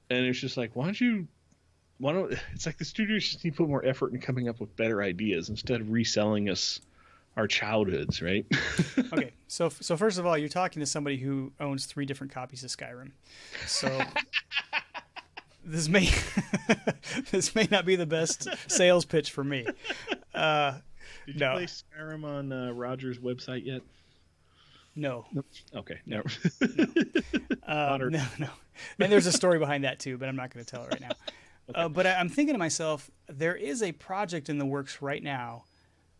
And it's just like, it's like the studios just need to put more effort in coming up with better ideas instead of reselling us our childhoods, right? Okay, so first of all, you're talking to somebody who owns 3 different copies of Skyrim. So this may not be the best sales pitch for me. Did you No. play Skyrim on Roger's website yet? No. Okay, no. No. And there's a story behind that too, but I'm not going to tell it right now. Okay. But I'm thinking to myself, there is a project in the works right now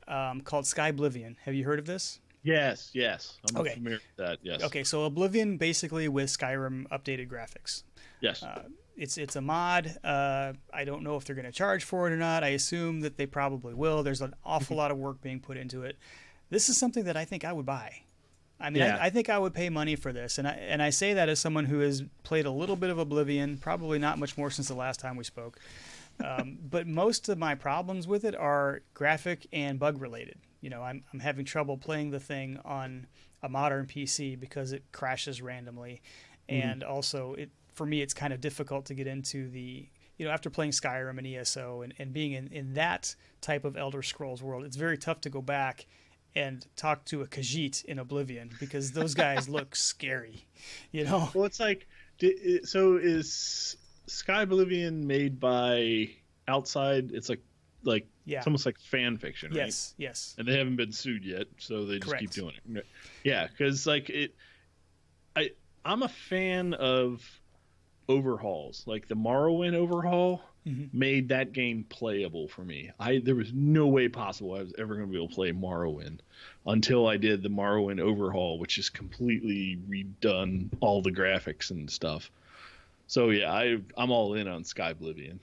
called Skyblivion. Have you heard of this? Yes. I'm Okay. familiar with that, yes. Okay, so Oblivion basically with Skyrim updated graphics. Yes. It's a mod. I don't know if they're going to charge for it or not. I assume that they probably will. There's an awful lot of work being put into it. This is something that I think I would buy. I mean, Yeah. I think I would pay money for this, and I say that as someone who has played a little bit of Oblivion, probably not much more since the last time we spoke. But most of my problems with it are graphic and bug related. I'm having trouble playing the thing on a modern PC because it crashes randomly, and also for me it's kind of difficult to get into the after playing Skyrim and ESO and being in that type of Elder Scrolls world, it's very tough to go back and talk to a Khajiit in Oblivion because those guys look scary, Well, it's like, so is Sky Oblivion made by Outside? It's like yeah. It's almost like fan fiction, right? Yes. And they haven't been sued yet, so they just Correct. keep doing it. Yeah, because I'm a fan of overhauls. Like the Morrowind overhaul made that game playable for me. There was no way possible I was ever going to be able to play Morrowind until I did the Morrowind overhaul, which is completely redone all the graphics and stuff. So yeah, I'm all in on Sky Oblivion.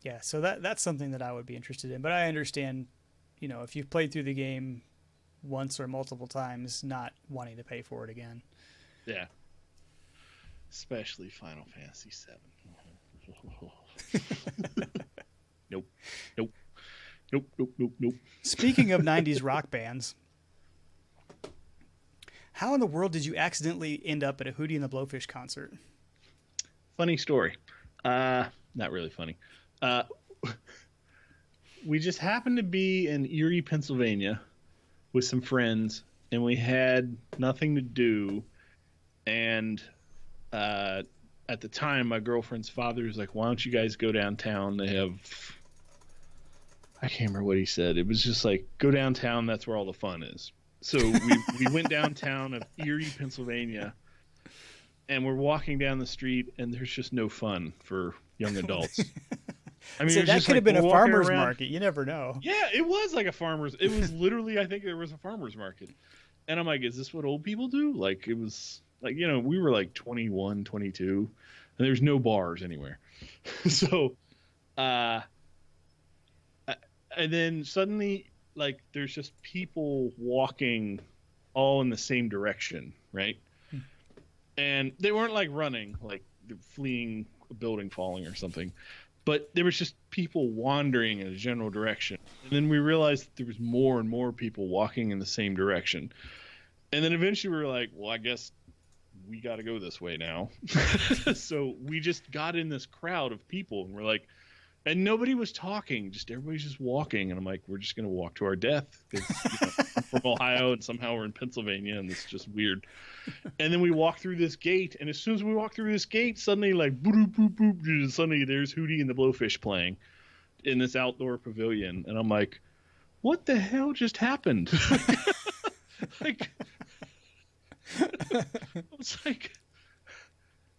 Yeah, so that's something that I would be interested in. But I understand, if you've played through the game once or multiple times, not wanting to pay for it again. Yeah. Especially Final Fantasy VII. Nope. Speaking of 90s rock bands, how in the world did you accidentally end up at a Hootie and the Blowfish concert? Funny story. Not really funny. We just happened to be in Erie, Pennsylvania with some friends, and we had nothing to do. And at the time, my girlfriend's father was like, why don't you guys go downtown? They have... I can't remember what he said. It was just like, go downtown, that's where all the fun is. So we went downtown of Erie, Pennsylvania, and we're walking down the street, and there's just no fun for young adults. I mean, so that could have been a farmer's market. You never know. Yeah, it was like a farmer's. It was literally, I think there was a farmer's market. And I'm like, is this what old people do? Like, it was like, we were like 21, 22, and there's no bars anywhere. So, and then suddenly, like, there's just people walking all in the same direction, right? And they weren't like running, like they're fleeing a building falling or something. But there was just people wandering in a general direction. And then we realized that there was more and more people walking in the same direction. And then eventually we were like, well, I guess we got to go this way now. So we just got in this crowd of people, and we're like, and nobody was talking, just everybody's just walking. And I'm like, we're just going to walk to our death because I'm from Ohio and somehow we're in Pennsylvania, and it's just weird. And then we walk through this gate, and as soon as we walk through this gate, suddenly like boop boop boop, suddenly there's Hootie and the Blowfish playing in this outdoor pavilion, and I'm like, what the hell just happened? Like, I was like,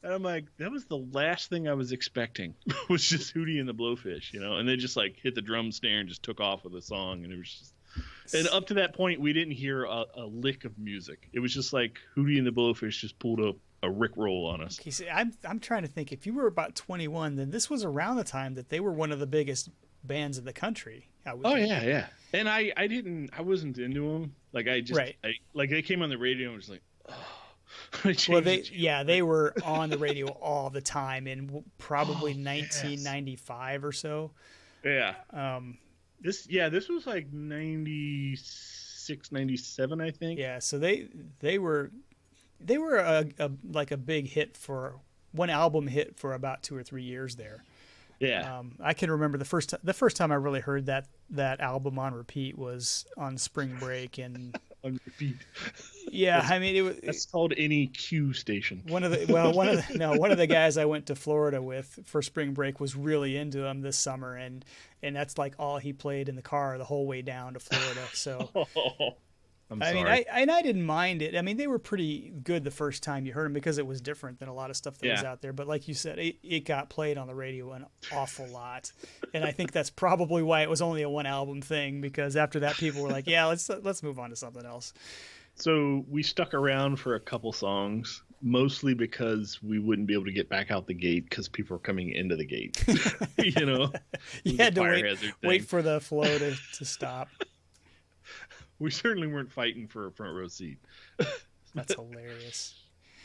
and I'm like, that was the last thing I was expecting was just Hootie and the Blowfish, and they just like hit the drum snare and just took off with a song, and it was just. And up to that point, we didn't hear a lick of music. It was just like Hootie and the Blowfish just pulled a Rickroll on us. Okay, see, I'm trying to think. If you were about 21, then this was around the time that they were one of the biggest bands in the country. Yeah. And I wasn't into them. Like like they came on the radio and was like, oh. Well, they were on the radio all the time in probably 1995 or so. Yeah. This was like 96, 97, I think. Yeah, so they were a big hit for one album hit for about 2 or 3 years there. Yeah. I can remember the first time I really heard that album on repeat was on spring break and on repeat. Yeah, I mean that's called any Q station. One of the guys I went to Florida with for spring break was really into them this summer, and that's like all he played in the car the whole way down to Florida. So I mean, I didn't mind it. I mean, they were pretty good the first time you heard them because it was different than a lot of stuff that was out there. But like you said, it got played on the radio an awful lot, and I think that's probably why it was only a one album thing. Because after that, people were like, "Yeah, let's move on to something else." So we stuck around for a couple songs, mostly because we wouldn't be able to get back out the gate because people were coming into the gate. You had to wait for the flow to stop. We certainly weren't fighting for a front row seat. That's hilarious.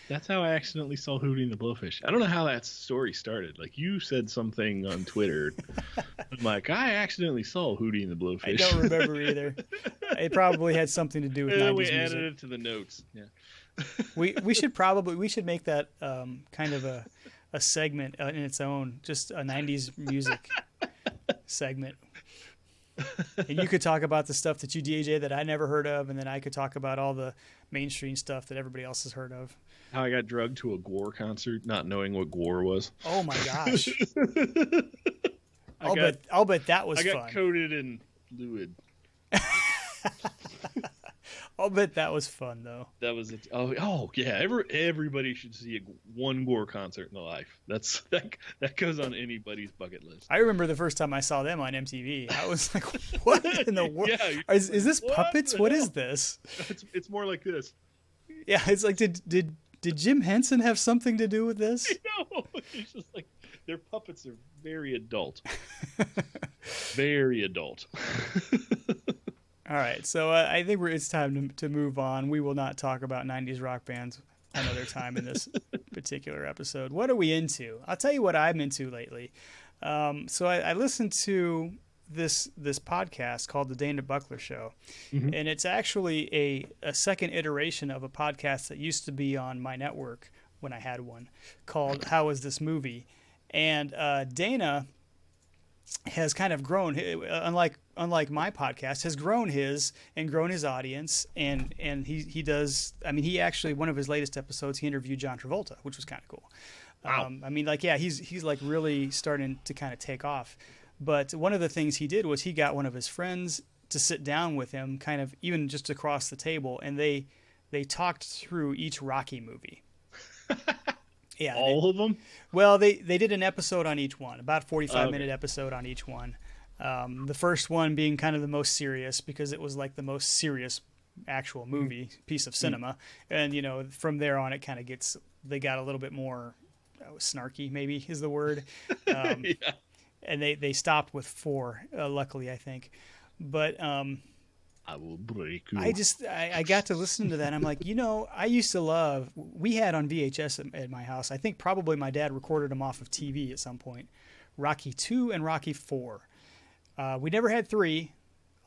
That's how I accidentally saw Hootie and the Blowfish. I don't know how that story started. Like, you said something on Twitter. I'm like, I accidentally saw Hootie and the Blowfish. I don't remember either. It probably had something to do with 90s music. We added it to the notes. Yeah. We should make that kind of a segment in its own, just a 90s music segment. And you could talk about the stuff that you DJ that I never heard of, and then I could talk about all the mainstream stuff that everybody else has heard of. How I got drugged to a Gore concert, not knowing what Gore was. Oh my gosh! I'll bet that was fun. I got coated in fluid. I'll bet that was fun though. That was it. Oh yeah. Everybody should see one Gore concert in their life. That goes on anybody's bucket list. I remember the first time I saw them on MTV. I was like, "What in the world? Yeah, is this puppets? What is this?" It's more like this. Yeah, it's like did Jim Henson have something to do with this? No, it's just like their puppets are very adult. Very adult. All right, so I think it's time to move on. We will not talk about 90s rock bands another time in this particular episode. What are we into? I'll tell you what I'm into lately. So I listened to this podcast called The Dana Buckler Show, and it's actually a second iteration of a podcast that used to be on my network when I had one called How Is This Movie? And Dana has kind of grown, unlike my podcast, has grown his audience, and he does. I mean, he actually, one of his latest episodes, he interviewed John Travolta, which was kind of cool. Wow. I mean, like, yeah, he's like really starting to kind of take off. But one of the things he did was he got one of his friends to sit down with him, kind of even just across the table, and they talked through each Rocky movie. Yeah, all of them. Well, they did an episode on each one, about a 45-minute episode on each one. The first one being kind of the most serious because it was like the most serious actual movie piece of cinema, and from there on it kind of they got a little bit more snarky, maybe is the word. Yeah. And they stopped with 4, luckily I think, but I will break you. I got to listen to that. And I'm like, I used to love. We had on VHS at my house. I think probably my dad recorded them off of TV at some point. Rocky 2 and Rocky 4. We never had 3,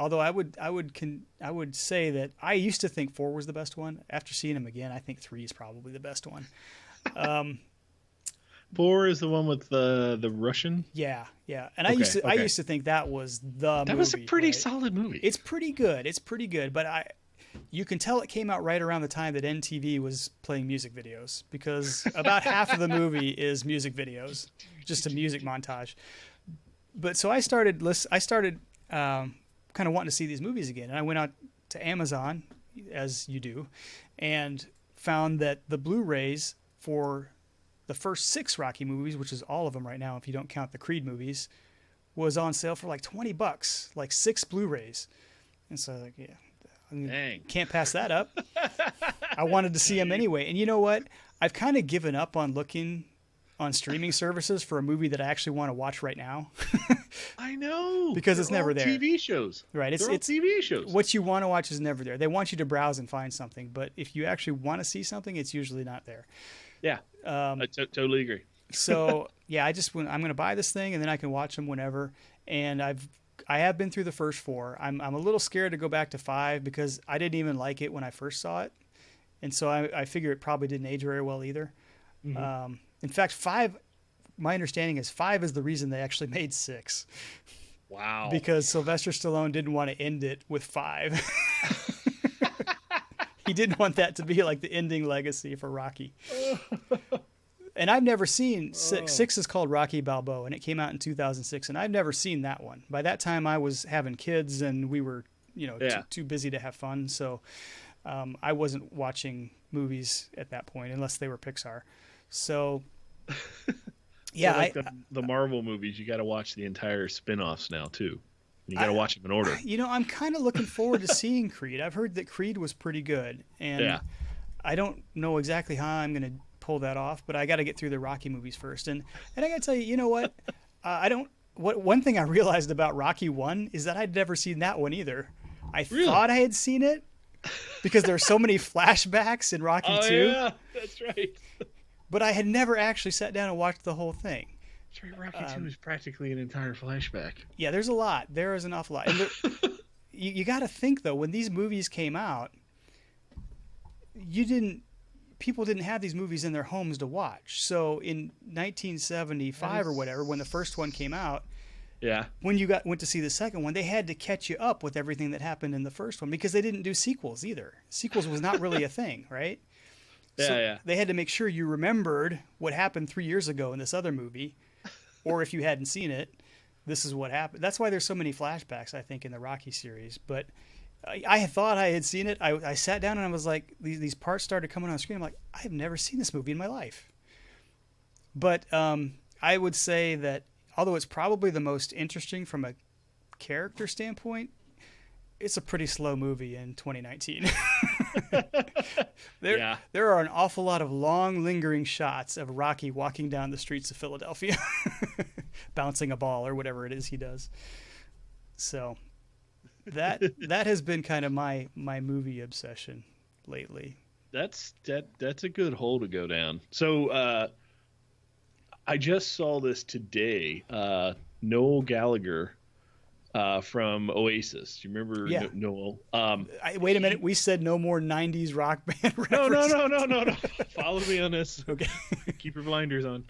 although I would say that I used to think 4 was the best one. After seeing them again, I think 3 is probably the best one. 4 is the one with the Russian. Yeah. And I used to think that was the movie. That was a pretty solid movie. It's pretty good. But you can tell it came out right around the time that MTV was playing music videos, because about half of the movie is music videos, just a music montage. But so I started kind of wanting to see these movies again, and I went out to Amazon, as you do, and found that the Blu-rays for the first 6 Rocky movies, which is all of them right now if you don't count the Creed movies, was on sale for like $20, like 6 Blu-rays. And so I was like, yeah, dang, can't pass that up. I wanted to see them anyway. And you know what? I've kind of given up on looking on streaming services for a movie that I actually want to watch right now. I know, because it's never there. TV shows, right? It's TV shows. What you want to watch is never there. They want you to browse and find something, but if you actually want to see something, it's usually not there. Yeah, I totally agree. So yeah, I'm going to buy this thing, and then I can watch them whenever. And I have been through the first 4. I'm a little scared to go back to 5 because I didn't even like it when I first saw it, and so I figure it probably didn't age very well either. Mm-hmm. In fact, 5, my understanding is 5 is the reason they actually made 6. Wow! Because Sylvester Stallone didn't want to end it with 5. He didn't want that to be like the ending legacy for Rocky. And I've never seen 6. 6 is called Rocky Balboa, and it came out in 2006, and I've never seen that one. By that time, I was having kids, and we were, too busy to have fun. So I wasn't watching movies at that point, unless they were Pixar. So, yeah. Well, like the Marvel movies, you got to watch the entire spin-offs now, too. You got to watch them in order. I'm kind of looking forward to seeing Creed. I've heard that Creed was pretty good, and I don't know exactly how I'm going to pull that off, but I got to get through the Rocky movies first. And I got to tell you, what? One thing I realized about Rocky 1 is that I'd never seen that one either. I thought I had seen it because there are so many flashbacks in Rocky 2. Yeah, that's right. But I had never actually sat down and watched the whole thing. Rocky 2 is practically an entire flashback. Yeah, there's a lot. There is an awful lot. And you got to think, though, when these movies came out, people didn't have these movies in their homes to watch. So in 1975 or whatever, when the first one came out, Yeah. when you went to see the second one, they had to catch you up with everything that happened in the first one because they didn't do sequels either. Sequels was not really a thing, right? So they had to make sure you remembered what happened 3 years ago in this other movie, or if you hadn't seen it, this is what happened. That's why there's so many flashbacks, I think, in the Rocky series. But I thought I had seen it. I sat down and I was like, these parts started coming on screen. I'm like, I have never seen this movie in my life. But I would say that although it's probably the most interesting from a character standpoint, it's a pretty slow movie in 2019. There are an awful lot of long, lingering shots of Rocky walking down the streets of Philadelphia, bouncing a ball or whatever it is he does. So that has been kind of my movie obsession lately. That's a good hole to go down. So I just saw this today. Noel Gallagher from Oasis. Do you remember Noel? Wait a minute. We said no more 90s rock band references. No. Follow me on this. Okay. Keep your blinders on.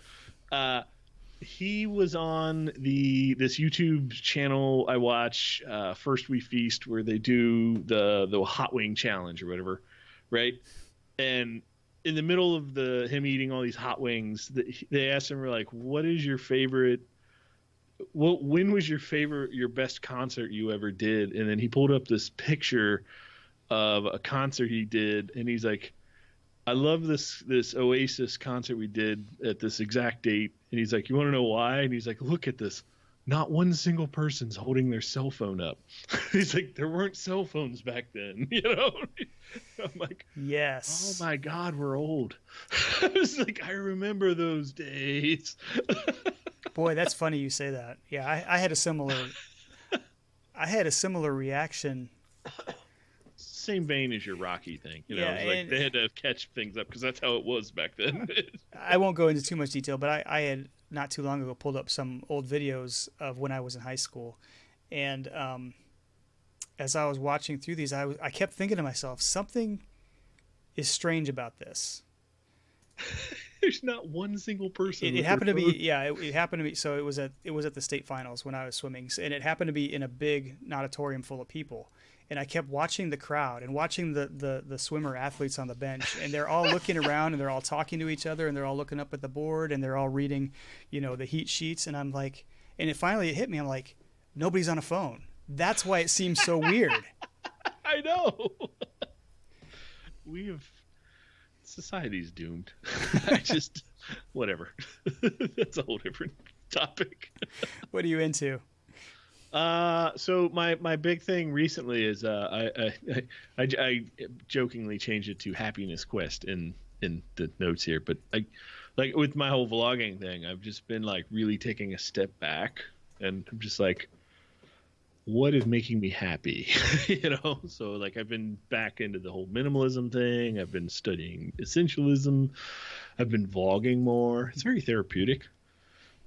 He was on this YouTube channel I watch, First We Feast, where they do the hot wing challenge or whatever, right? And in the middle of him eating all these hot wings, they asked him, like, what is your favorite? When was your best concert you ever did? And then he pulled up this picture of a concert he did, and he's like, I love this Oasis concert we did at this exact date. And he's like, you want to know why? And he's like, look at this. Not one single person's holding their cell phone up. He's like, there weren't cell phones back then, you know? I'm like, yes. Oh my God, we're old. I was like, I remember those days. Boy, that's funny you say that. Yeah, I had a similar reaction. Same vein as your Rocky thing, you know. Yeah, like they had to catch things up because that's how it was back then. I won't go into too much detail, but I had not too long ago pulled up some old videos of when I was in high school, and as I was watching through these, I kept thinking to myself, something is strange about this. There's not one single person. It happened to be, it happened to be. So it was at the state finals when I was swimming, and it happened to be in a big auditorium full of people. And I kept watching the crowd and watching the swimmer athletes on the bench, and they're all looking around and they're all talking to each other and they're all looking up at the board and they're all reading, the heat sheets. And I'm like, and it finally hit me. I'm like, nobody's on a phone. That's why it seems so weird. I know. Society's doomed. Whatever. That's a whole different topic. What are you into? So my big thing recently is I jokingly changed it to Happiness Quest in the notes here, but like with my whole vlogging thing, I've just been like really taking a step back, and I'm just like, what is making me happy? So like I've been back into the whole minimalism thing. I've been studying essentialism. I've been vlogging more. It's very therapeutic.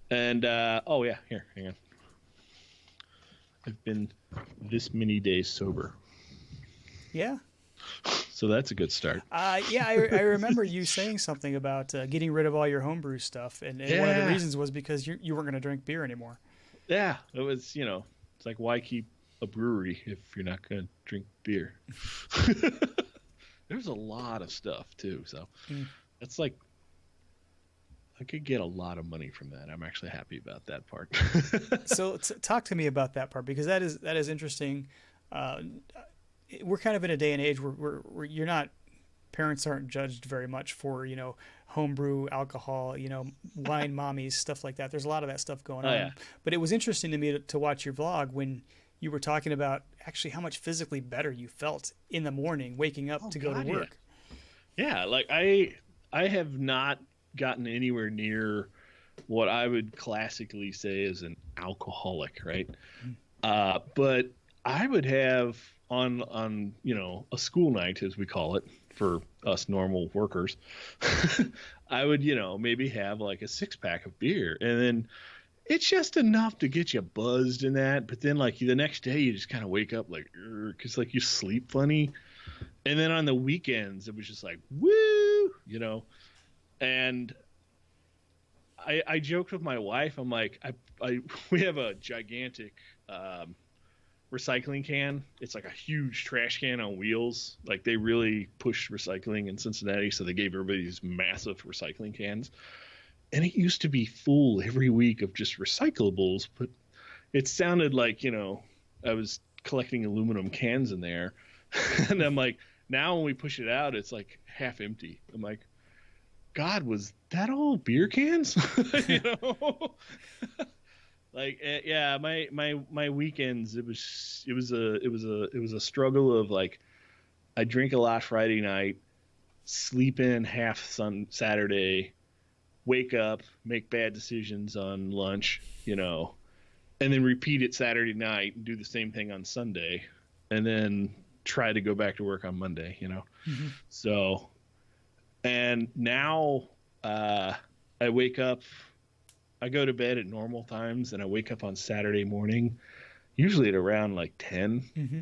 And here, hang on. I've been this many days sober. Yeah. So that's a good start. I remember you saying something about getting rid of all your homebrew stuff, and one of the reasons was because you weren't going to drink beer anymore. Yeah, it was, it's like, why keep a brewery if you're not going to drink beer? There's a lot of stuff too, so that's like, I could get a lot of money from that. I'm actually happy about that part. So talk to me about that part, because that is interesting. We're kind of in a day and age where parents aren't judged very much for, homebrew, alcohol, wine mommies, stuff like that. There's a lot of that stuff going on. Yeah. But it was interesting to me to watch your vlog when you were talking about actually how much physically better you felt in the morning, waking up to go to work. Yeah, like I have not gotten anywhere near what I would classically say is an alcoholic, right? But I would have on a school night, as we call it for us normal workers, I would maybe have like a 6-pack of beer, and then it's just enough to get you buzzed in that. But then like the next day you just kind of wake up like, because like you sleep funny, And then on the weekends, it was just like, woo, you know. And I joked with my wife. I'm like, we have a gigantic recycling can. It's like a huge trash can on wheels. Like they really pushed recycling in Cincinnati, so they gave everybody these massive recycling cans. And it used to be full every week of just recyclables, but it sounded like, you know, I was collecting aluminum cans in there. And I'm like, now when we push it out, it's like half empty. I'm like, God, was that all beer cans? You know? Like, yeah, my weekends, it was a struggle of like, I drink a lot Friday night, sleep in half Saturday, wake up, make bad decisions on lunch, you know, and then repeat it Saturday night and do the same thing on Sunday, and then try to go back to work on Monday, you know. Mm-hmm. So, and now I wake up, I go to bed at normal times, and I wake up on Saturday morning, usually at around like 10, mm-hmm.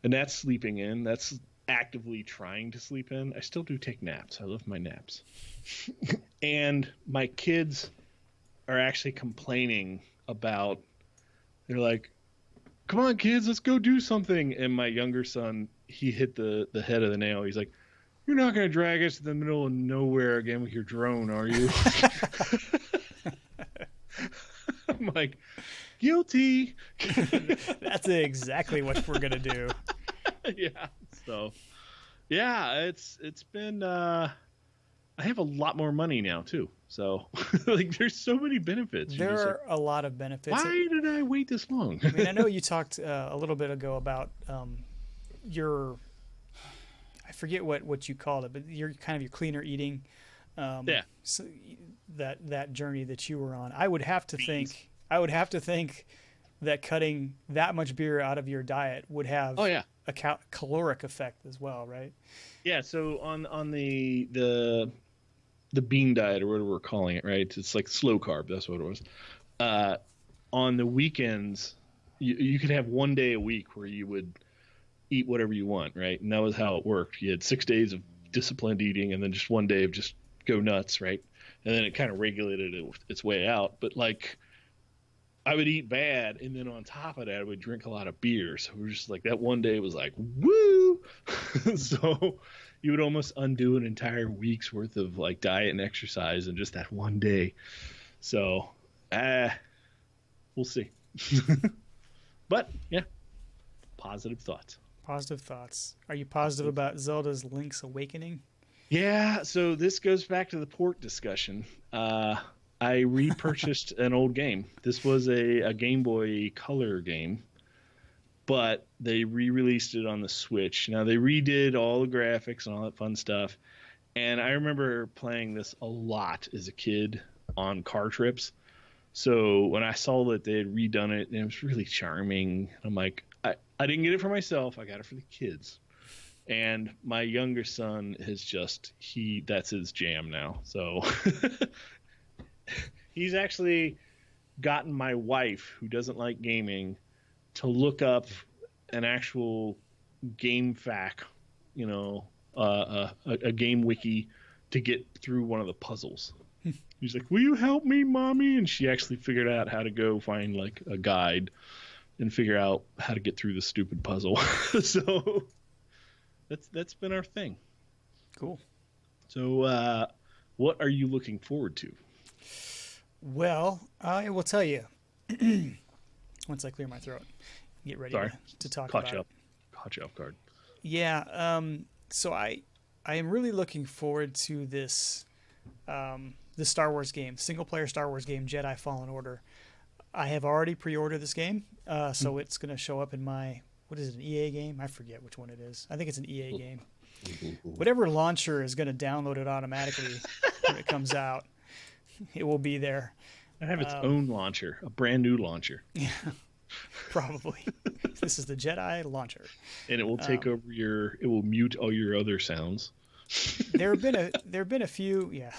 and that's sleeping in. That's actively trying to sleep in. I still do take naps. I love my naps. And my kids are actually complaining about, they're like, come on kids, let's go do something. And my younger son, he hit the head of the nail. He's like, you're not going to drag us to the middle of nowhere again with your drone, are you? I'm like, guilty. That's exactly what we're going to do. Yeah. So, yeah, it's been, I have a lot more money now too. So like there's so many benefits. There are a lot of benefits. Why did I wait this long? I mean, I know you talked a little bit ago about your, I forget what you called it, but your kind of your cleaner eating. Yeah. So that journey that you were on, I would have to think that cutting that much beer out of your diet would have a caloric effect as well, right? Yeah. So on the bean diet or whatever we're calling it, right? It's like slow carb. That's what it was. On the weekends, you could have one day a week where you would eat whatever you want, right? And that was how it worked. You had 6 days of disciplined eating and then just one day of just go nuts, right? And then it kind of regulated its way out. But like, I would eat bad, and then on top of that, I would drink a lot of beer. So it was just like that one day was like, woo! So you would almost undo an entire week's worth of like diet and exercise in just that one day. So, we'll see. But yeah, positive thoughts. Positive thoughts. Are you positive about Zelda's Link's Awakening? Yeah. So this goes back to the port discussion. I repurchased an old game. This was a Game Boy Color game, but they re-released it on the Switch. Now they redid all the graphics and all that fun stuff, and I remember playing this a lot as a kid on car trips. So when I saw that they had redone it, and it was really charming, I'm like, I didn't get it for myself. I got it for the kids. And my younger son has that's his jam now. So he's actually gotten my wife, who doesn't like gaming, to look up an actual game fact, you know, a game wiki to get through one of the puzzles. He's like, will you help me, mommy? And she actually figured out how to go find like a guide and figure out how to get through the stupid puzzle. So that's been our thing. Cool. So what are you looking forward to? Well, I will tell you once I clear my throat, get ready to talk about it. Caught you off guard. Yeah. So I am really looking forward to this the Star Wars game, single player Star Wars game, Jedi Fallen Order. I have already pre-ordered this game, so it's going to show up in my, what is it, an EA game? I forget which one it is. I think it's an EA game. Whatever launcher is going to download it automatically when it comes out, it will be there. It have its own launcher, a brand new launcher. Yeah, probably. This is the Jedi launcher, and it will take over it will mute all your other sounds. There have been a few. Yeah,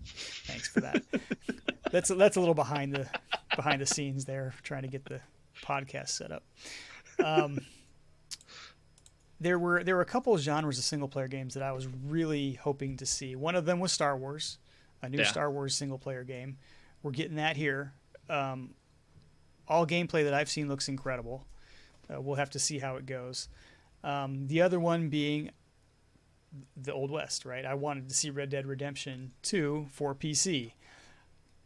thanks for that. That's a little behind the scenes there, trying to get the podcast set up. there were a couple of genres of single player games that I was really hoping to see. One of them was Star Wars, a new Star Wars single player game. We're getting that here. All gameplay that I've seen looks incredible. We'll have to see how it goes. The other one being the Old West, right? I wanted to see Red Dead Redemption 2 for PC.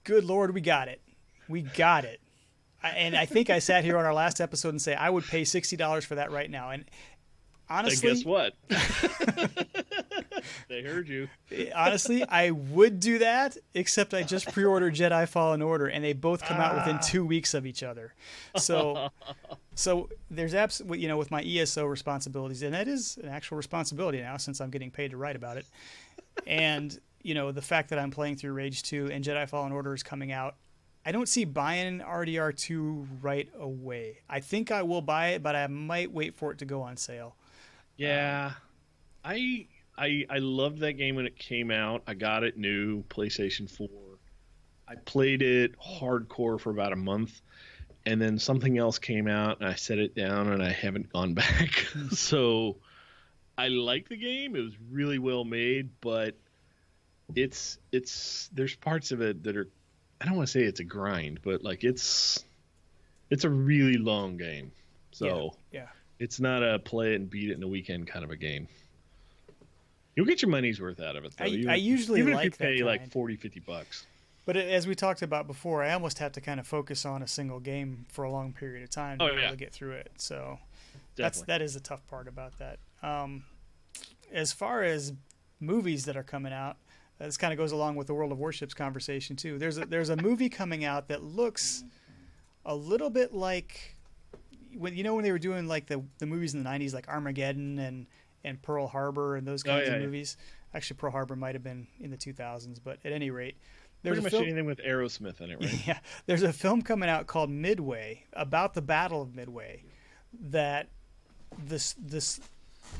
Good Lord, we got it. We got it. And I think I sat here on our last episode and say I would pay $60 for that right now. And honestly, and guess what? They heard you. Honestly, I would do that, except I just pre-ordered Jedi Fallen Order, and they both come out within 2 weeks of each other. So there's absolutely, with my ESO responsibilities, and that is an actual responsibility now since I'm getting paid to write about it. And, the fact that I'm playing through Rage 2 and Jedi Fallen Order is coming out, I don't see buying RDR 2 right away. I think I will buy it, but I might wait for it to go on sale. Yeah. I loved that game when it came out. I got it new, PlayStation 4. I played it hardcore for about a month, and then something else came out, and I set it down, and I haven't gone back. So I like the game. It was really well made, but there's parts of it that are, I don't want to say it's a grind, but like it's a really long game. So yeah. It's not a play it and beat it in a weekend kind of a game. You'll get your money's worth out of it, though. I usually even like if you pay that like kind. $40-50. But as we talked about before, I almost have to kind of focus on a single game for a long period of time to be able to get through it. So that is the tough part about that. As far as movies that are coming out, this kind of goes along with the World of Warships conversation too. There's a movie coming out that looks a little bit like when they were doing like the movies in the 90s, like Armageddon and Pearl Harbor and those kinds of movies. Actually, Pearl Harbor might have been in the 2000s, but at any rate, there's pretty much anything with Aerosmith in it, right? Yeah, there's a film coming out called Midway about the Battle of Midway. That this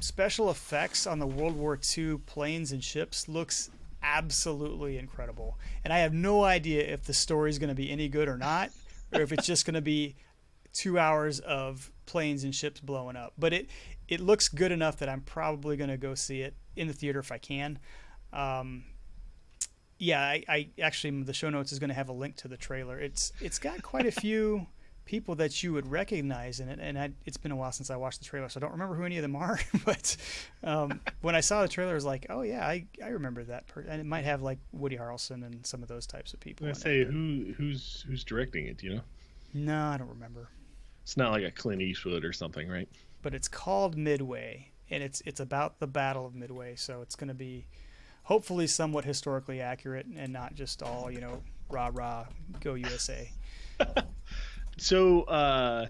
special effects on the World War II planes and ships looks absolutely incredible, and I have no idea if the story is going to be any good or not, or if it's just going to be 2 hours of planes and ships blowing up. But it looks good enough that I'm probably going to go see it in the theater if I can. I actually, the show notes is going to have a link to the trailer. It's got quite a few people that you would recognize in it, and it's been a while since I watched the trailer, so I don't remember who any of them are. But when I saw the trailer, I was like, oh yeah, I remember that person. And it might have like Woody Harrelson and some of those types of people. I say who's directing it? Do you know? No, I don't remember. It's not like a Clint Eastwood or something, right? But it's called Midway, and it's about the Battle of Midway, so it's going to be hopefully somewhat historically accurate and not just all rah rah go USA. So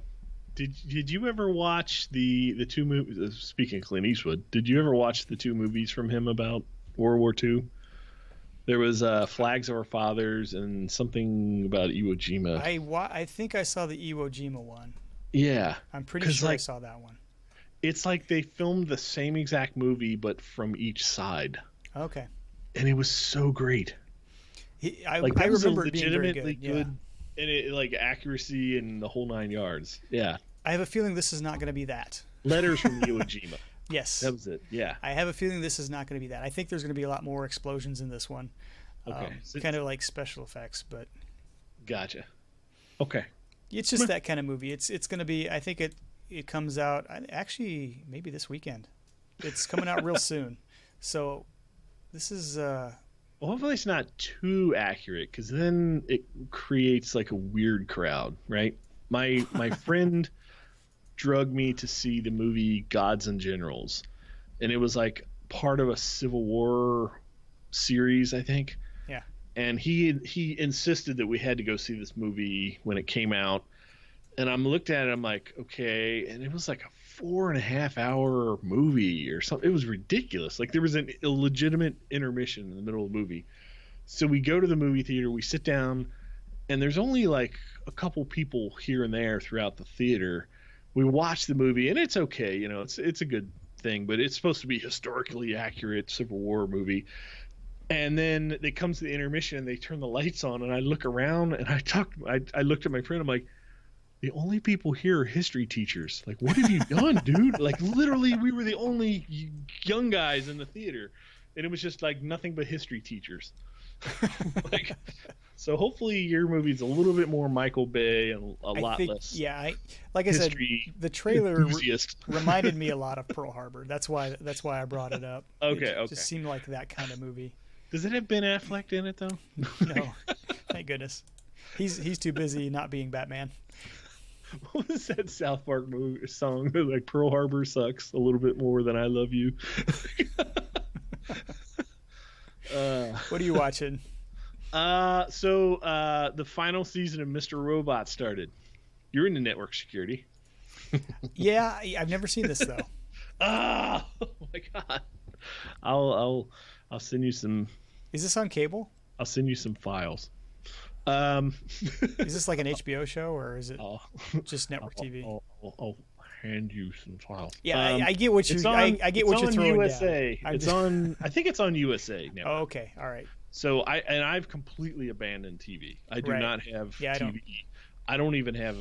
did you ever watch the two movies? Speaking of Clint Eastwood, did you ever watch the two movies from him about World War II? There was Flags of Our Fathers and something about Iwo Jima. I think I saw the Iwo Jima one. Yeah, I'm pretty sure I saw that one. It's like they filmed the same exact movie, but from each side. Okay. And it was so great. I remember it being very legitimately good, and it like accuracy and the whole 9 yards. Yeah. I have a feeling this is not going to be that. Letters from Iwo Jima. Yes. That was it. Yeah. I have a feeling this is not going to be that. I think there's going to be a lot more explosions in this one. Okay. Kind of like special effects, but. Gotcha. Okay. It's just that kind of movie. It's going to be. I think it comes out actually maybe this weekend. It's coming out real soon. So this is. Well, hopefully it's not too accurate, because then it creates like a weird crowd, right? My friend drugged me to see the movie Gods and Generals, and it was like part of a Civil War series, I think. Yeah. And he insisted that we had to go see this movie when it came out, and I'm looked at it, I'm like, okay, and it was like a 4.5 hour movie or something. It was ridiculous. Like there was a legitimate intermission in the middle of the movie. So we go to the movie theater, we sit down, and there's only like a couple people here and there throughout the theater. We watch the movie, and it's okay, it's a good thing, but it's supposed to be historically accurate Civil War movie. And then it comes to the intermission, and they turn the lights on, and I look around, and I looked at my friend, I'm like, the only people here are history teachers. Like, what have you done, dude? Like, literally, we were the only young guys in the theater, and it was just like nothing but history teachers. Like, so hopefully your movie's a little bit more Michael Bay and a lot less. Yeah, like I said, the trailer reminded me a lot of Pearl Harbor. That's why I brought it up. Okay, it just seemed like that kind of movie. Does it have Ben Affleck in it though? No, thank goodness. He's too busy not being Batman. What was that South Park movie song? Like, Pearl Harbor sucks a little bit more than I love you. What are you watching? So the final season of Mr. Robot started. You're into network security. Yeah, I've never seen this though. Oh my god! I'll send you some. Is this on cable? I'll send you some files. Is this like an HBO show or is it just network TV? I'll hand you some files. Yeah, I get what you. I get what you're throwing USA. down. It's on. I think it's on USA now. Oh, okay, all right. So I've completely abandoned TV. I do not have TV. I don't even have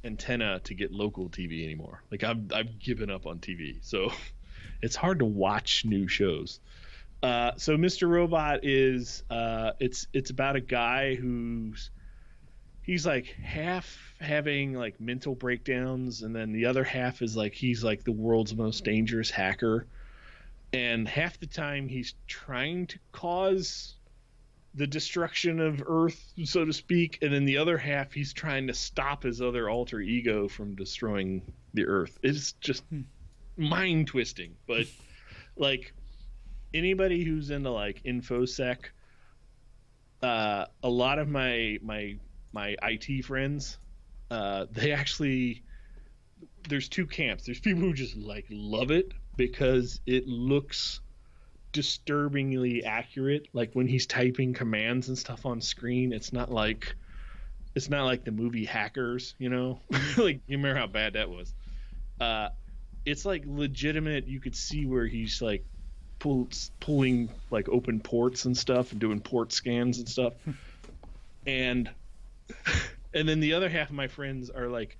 antenna to get local TV anymore. Like, I've given up on TV. So it's hard to watch new shows. So Mr. Robot is it's about a guy he's like half having like mental breakdowns, and then the other half is like he's like the world's most dangerous hacker, and half the time he's trying to cause the destruction of Earth, so to speak, and then the other half he's trying to stop his other alter ego from destroying the Earth. It's just mind twisting, but like, anybody who's into like infosec, a lot of my IT friends, they actually, there's two camps. There's people who just like love it because it looks disturbingly accurate. Like, when he's typing commands and stuff on screen, it's not like the movie Hackers, you know. Like, you remember how bad that was. It's like legitimate. You could see where he's like pulling like open ports and stuff and doing port scans and stuff. And then the other half of my friends are like,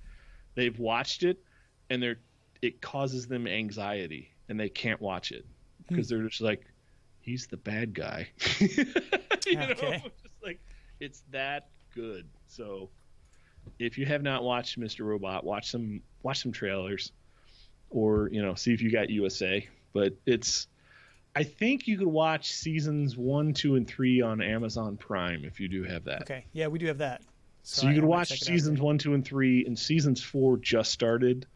they've watched it and it causes them anxiety and they can't watch it because they're just like, he's the bad guy. You know, just like, it's that good. So if you have not watched Mr. Robot, watch some trailers, or, you know, see if you got USA. But I think you could watch seasons 1, 2, and 3 on Amazon Prime if you do have that. Okay, yeah, we do have that. So you could watch seasons 1, 2, and 3, and seasons 4 just started,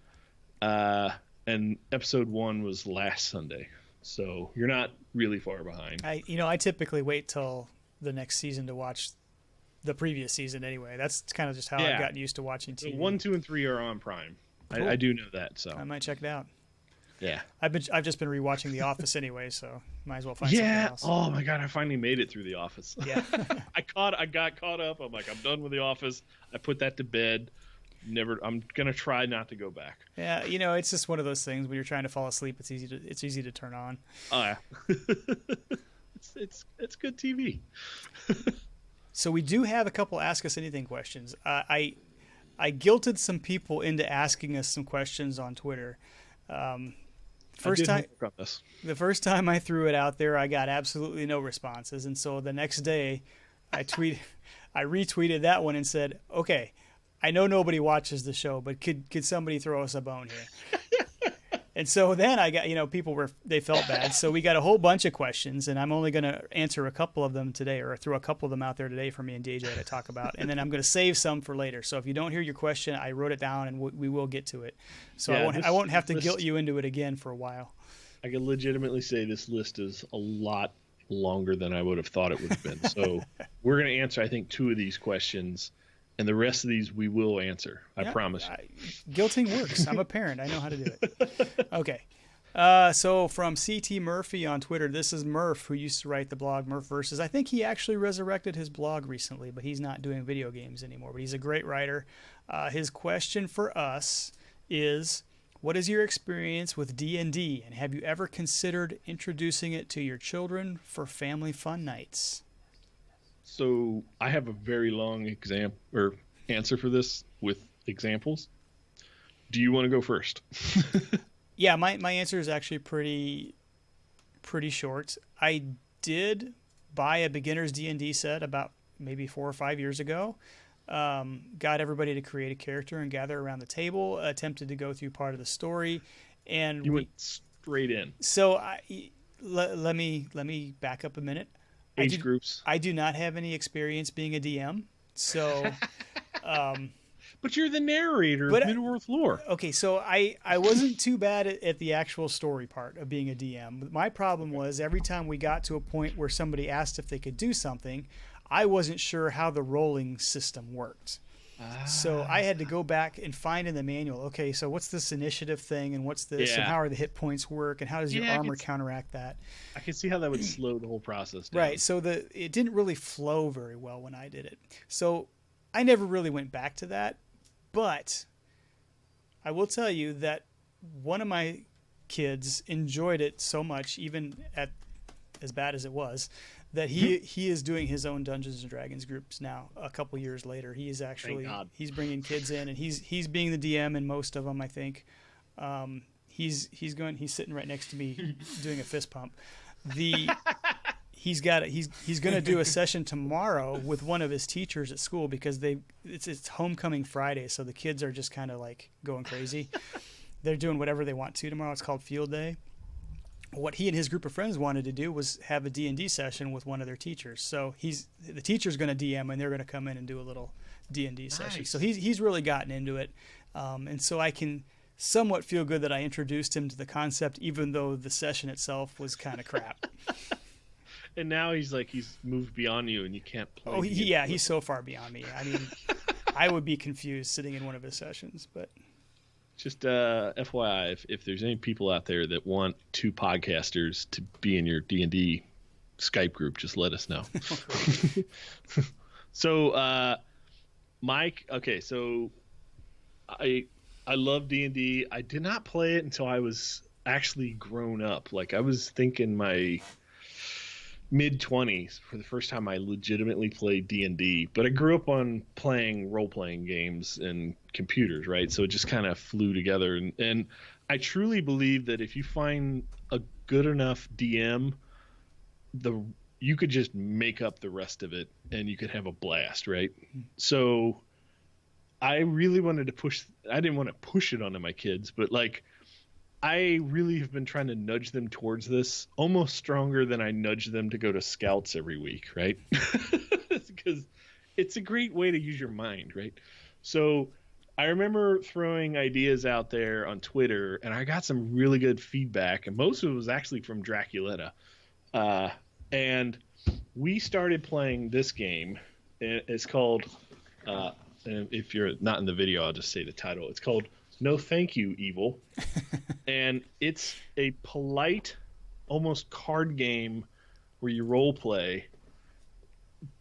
and episode 1 was last Sunday. So you're not really far behind. I typically wait till the next season to watch the previous season anyway. That's kind of just how I've gotten used to watching TV. So 1, 2, and 3 are on Prime. Cool. I do know that. So I might check it out. Yeah, I've just been rewatching The Office anyway, so might as well find something else. Oh my god, I finally made it through The Office. Yeah, I got caught up. I'm like, I'm done with The Office. I put that to bed. I'm gonna try not to go back. Yeah, it's just one of those things when you're trying to fall asleep. It's easy to turn on. Oh yeah, it's good TV. So we do have a couple Ask Us Anything questions. I guilted some people into asking us some questions on Twitter. The first time I threw it out there, I got absolutely no responses, and so the next day, I retweeted that one and said, "Okay, I know nobody watches the show, but could somebody throw us a bone here?" And so then I got, people they felt bad, so we got a whole bunch of questions, and I'm only going to answer a couple of them today, or throw a couple of them out there today for me and DJ to talk about, and then I'm going to save some for later. So if you don't hear your question, I wrote it down, and we will get to it. So I won't have to guilt you into it again for a while. I can legitimately say this list is a lot longer than I would have thought it would have been. So we're going to answer, I think, 2 of these questions. And the rest of these we will answer. I promise you. Guilting works. I'm a parent. I know how to do it. Okay. So from CT Murphy on Twitter, this is Murph, who used to write the blog Murph Versus. I think he actually resurrected his blog recently, but he's not doing video games anymore. But he's a great writer. His question for us is, what is your experience with D&D? And have you ever considered introducing it to your children for family fun nights? So I have a very long answer for this with examples. Do you want to go first? Yeah, my answer is actually pretty short. I did buy a beginner's D&D set about maybe 4 or 5 years ago. Got everybody to create a character and gather around the table. Attempted to go through part of the story, and You went straight in. So let me back up a minute. Age groups. I do not have any experience being a DM, so. But you're the narrator of Middle-earth lore. Okay, so I wasn't too bad at the actual story part of being a DM. My problem was every time we got to a point where somebody asked if they could do something, I wasn't sure how the rolling system worked. So I had to go back and find in the manual, okay, so what's this initiative thing, and what's this, and how are the hit points work, and how does your armor counteract that? I can see how that would slow the whole process down. Right, so it didn't really flow very well when I did it. So I never really went back to that, but I will tell you that one of my kids enjoyed it so much, even at as bad as it was, that he is doing his own Dungeons and Dragons groups now. A couple years later, he is actually he's bringing kids in, and he's being the DM in most of them. I think he's sitting right next to me doing a fist pump. He's going to do a session tomorrow with one of his teachers at school because it's homecoming Friday, so the kids are just kind of like going crazy. They're doing whatever they want to tomorrow. It's called Field Day. What he and his group of friends wanted to do was have a D&D session with one of their teachers. So the teacher's going to DM, and they're going to come in and do a little D&D session. So he's really gotten into it, and so I can somewhat feel good that I introduced him to the concept, even though the session itself was kind of crap. And now he's moved beyond you, and you can't play. Oh, he's so far beyond me. I mean, I would be confused sitting in one of his sessions, but. Just FYI, if there's any people out there that want 2 podcasters to be in your D&D Skype group, just let us know. So, Mike, okay, so I love D&D. I did not play it until I was actually grown up. Like, I was thinking my mid-20s for the first time I legitimately played D&D, but I grew up on playing role-playing games and computers, right? So it just kind of flew together, and I truly believe that if you find a good enough DM, you could just make up the rest of it and you could have a blast, right? So I really wanted to I didn't want to push it onto my kids, but like I really have been trying to nudge them towards this almost stronger than I nudge them to go to scouts every week, right? Because it's a great way to use your mind, right? So I remember throwing ideas out there on Twitter, and I got some really good feedback, and most of it was actually from Draculetta. And we started playing this game. It's called, and if you're not in the video, I'll just say the title. It's called No Thank You, Evil. And it's a polite, almost card game where you role play,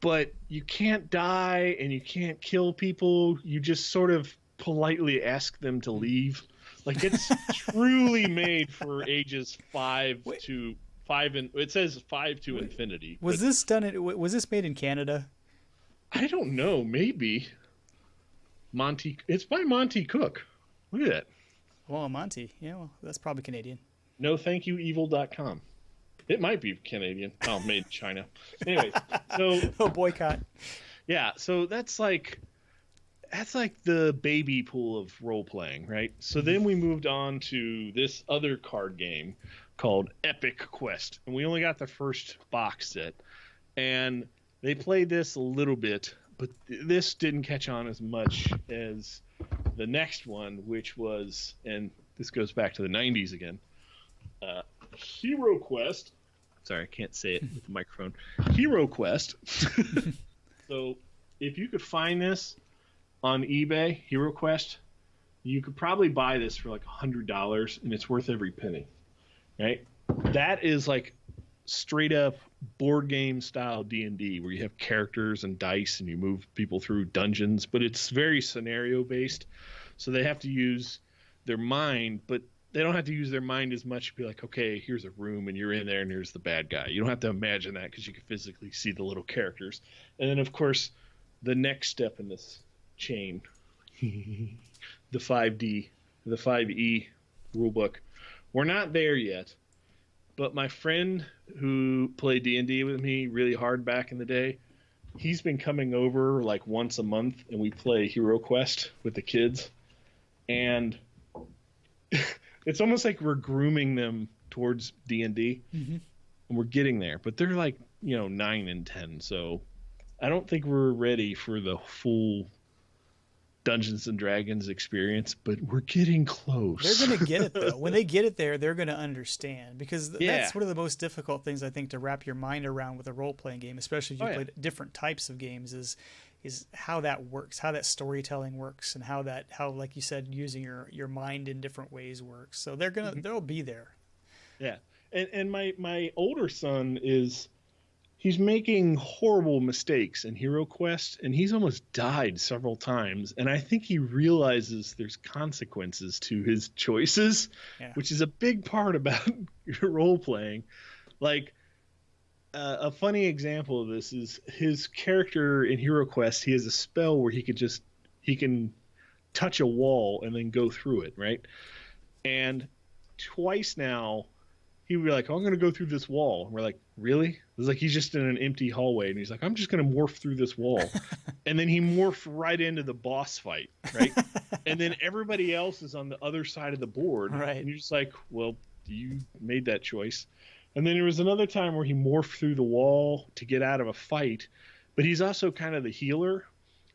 but you can't die and you can't kill people. You just sort of politely ask them to leave. Like, it's truly made for ages 5 to 5, and it says 5 to infinity. Was this made in Canada? I don't know. Maybe it's by Monty Cook. Look at that. Well, Monty. Yeah, well, that's probably Canadian. NoThankYouEvil.com. It might be Canadian. Oh, made in China. Anyway, so boycott. Yeah, so that's like the baby pool of role playing, right? So then we moved on to this other card game called Epic Quest, and we only got the first box set, and they played this a little bit, but this didn't catch on as much as the next one, which was, and this goes back to the 90s again, Hero Quest. Sorry, I can't say it with the microphone. Hero Quest. So if you could find this on eBay, Hero Quest, you could probably buy this for like $100, and it's worth every penny, right? That is like straight up board game style D&D where you have characters and dice and you move people through dungeons, but it's very scenario based. So they have to use their mind, but they don't have to use their mind as much to be like, okay, here's a room and you're in there and here's the bad guy. You don't have to imagine that because you can physically see the little characters. And then, of course, the next step in this chain, the 5D, the 5E rulebook. We're not there yet, but my friend who played D&D with me really hard back in the day, he's been coming over like once a month, and we play Hero Quest with the kids. And it's almost like we're grooming them towards D&D, and we're getting there. But they're like, 9 and 10, so I don't think we're ready for the full Dungeons and Dragons experience, but we're getting close. They're going to get it, though. When they get it there, they're going to understand, because that's one of the most difficult things, I think, to wrap your mind around with a role-playing game, especially if you play different types of games, is how that works, how that storytelling works, and how, like you said, using your mind in different ways works. So they'll be there. Yeah. And my older son he's making horrible mistakes in Hero Quest, and he's almost died several times. And I think he realizes there's consequences to his choices, which is a big part about role playing. Like, a funny example of this is his character in Hero Quest. He has a spell where he can touch a wall and then go through it, right? And twice now, he would be like, I'm going to go through this wall. And we're like, really? It was like he's just in an empty hallway, and he's like, I'm just going to morph through this wall. And then he morphed right into the boss fight, right? And then everybody else is on the other side of the board. Right. And you're just like, well, you made that choice. And then there was another time where he morphed through the wall to get out of a fight, but he's also kind of the healer.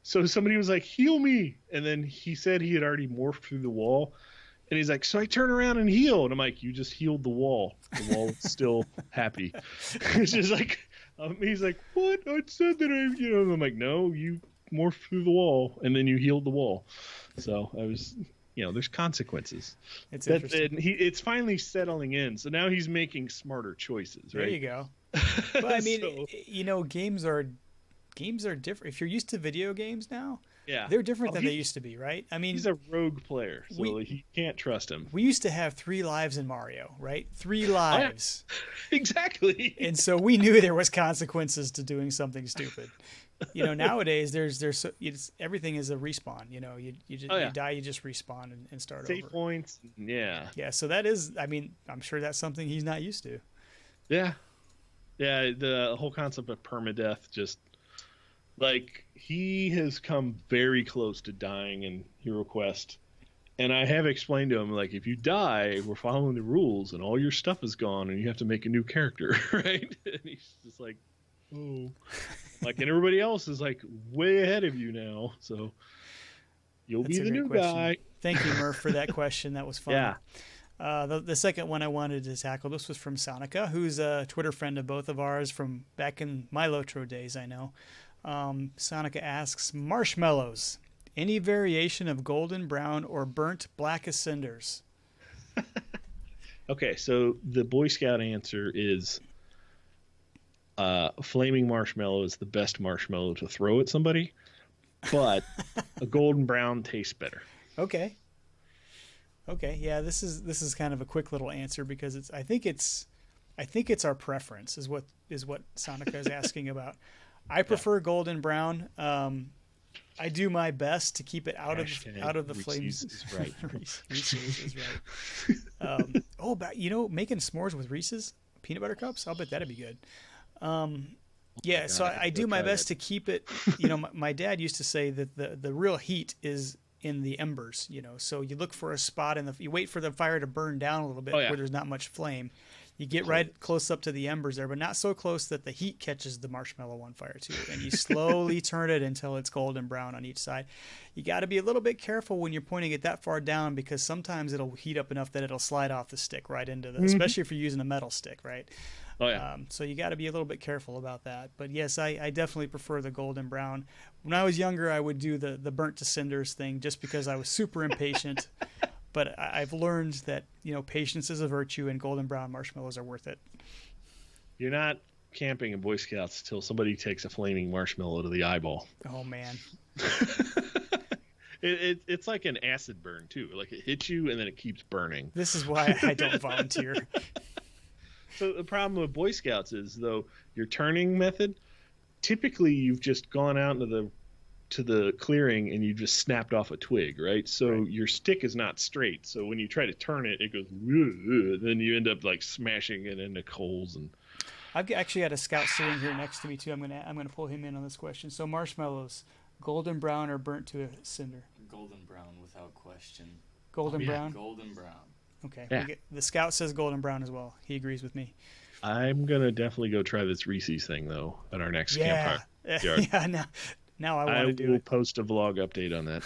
So somebody was like, heal me. And then he said he had already morphed through the wall. And he's like, so I turn around and heal. And I'm like, you just healed the wall. The wall is still happy. It's just like, he's like, what? I said that and I'm like, no, you morphed through the wall and then you healed the wall. So I was, there's consequences. It's interesting. And it's finally settling in. So now he's making smarter choices, right? There you go. Well, I mean, games are different. If you're used to video games now, they're different than they used to be, right? I mean, he's a rogue player, so you can't trust him. We used to have 3 lives in Mario, right? 3 lives. Oh, yeah. Exactly. And so we knew there was consequences to doing something stupid. Nowadays everything is a respawn. You die, you just respawn and start over. Save points. Yeah. Yeah. So that is, I'm sure that's something he's not used to. Yeah. Yeah. The whole concept of permadeath just. Like, he has come very close to dying in Hero Quest. And I have explained to him, like, if you die, we're following the rules, and all your stuff is gone, and you have to make a new character, right? And he's just like, oh. Like, and everybody else is, like, way ahead of you now. So, you'll be the new guy. Thank you, Murph, for that question. That was fun. Yeah. The second one I wanted to tackle, this was from Sonica, who's a Twitter friend of both of ours from back in my Lotro days, I know. Sonica asks, marshmallows, any variation of golden brown or burnt black as cinders? Okay, so the Boy Scout answer is flaming marshmallow is the best marshmallow to throw at somebody, but a golden brown tastes better. Okay, yeah, this is kind of a quick little answer because I think it's our preference is what Sonica is asking about. I prefer golden brown. I do my best to keep it out of the flames. Is right. Reese's is right. But making s'mores with Reese's peanut butter cups, I'll bet that'd be good. So I do my best to keep it. My dad used to say that the real heat is in the embers. So you look for a spot you wait for the fire to burn down a little bit where there's not much flame. You get right close up to the embers there, but not so close that the heat catches the marshmallow on fire too. And you slowly turn it until it's golden brown on each side. You got to be a little bit careful when you're pointing it that far down because sometimes it'll heat up enough that it'll slide off the stick right into especially if you're using a metal stick, right? Oh yeah. So you got to be a little bit careful about that. But yes, I definitely prefer the golden brown. When I was younger, I would do the burnt to cinders thing just because I was super impatient. But I've learned that, patience is a virtue and golden brown marshmallows are worth it. You're not camping in Boy Scouts till somebody takes a flaming marshmallow to the eyeball. Oh, man. It's like an acid burn, too. Like it hits you and then it keeps burning. This is why I don't volunteer. So the problem with Boy Scouts is, though, your turning method, typically you've just gone out into the to the clearing and you just snapped off a twig, right? So your stick is not straight. So when you try to turn it, it goes, then you end up like smashing it into holes. And I've actually got a scout sitting here next to me too. I'm gonna pull him in on this question. So marshmallows, golden brown or burnt to a cinder? Golden brown without question. Golden brown? Golden brown. Okay. Yeah. The scout says golden brown as well. He agrees with me. I'm gonna definitely go try this Reese's thing though at our next campfire. Yeah. Now I want to do it. I will post a vlog update on that.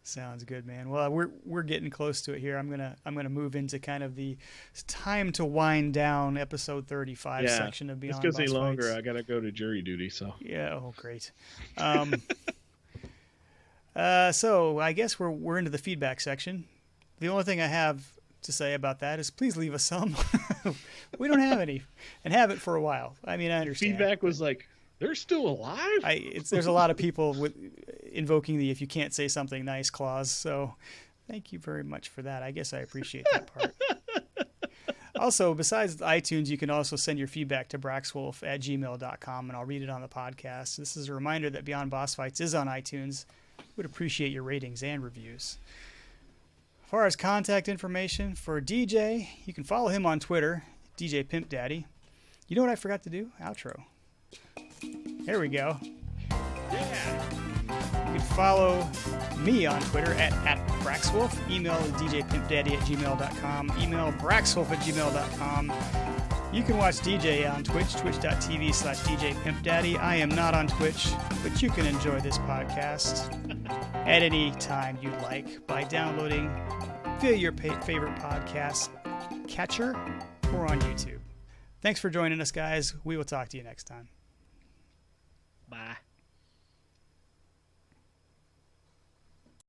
Sounds good, man. Well, we're getting close to it here. I'm gonna move into kind of the time to wind down episode 35 section of Beyond This goes Boss any longer. Fights. I gotta go to jury duty. So Yeah. Oh, great. So I guess we're into the feedback section. The only thing I have to say about that is please leave us some. We don't have any, and haven't for a while. I mean, I understand. feedback was like, they're still alive. There's a lot of people invoking the "if you can't say something nice" clause. So, thank you very much for that. I guess I appreciate that part. Also, besides iTunes, you can also send your feedback to braxwolf@gmail.com, and I'll read it on the podcast. This is a reminder that Beyond Boss Fights is on iTunes. Would appreciate your ratings and reviews. As far as contact information for DJ, you can follow him on Twitter, DJ Pimp Daddy. You know what I forgot to do? Outro. There we go. Yeah. You can follow me on Twitter at Braxwolf. Email djpimpdaddy@gmail.com. Email braxwolf@gmail.com. You can watch DJ on Twitch, twitch.tv/djpimpdaddy. I am not on Twitch, but you can enjoy this podcast at any time you'd like by downloading via your favorite podcast catcher or on YouTube. Thanks for joining us, guys. We will talk to you next time.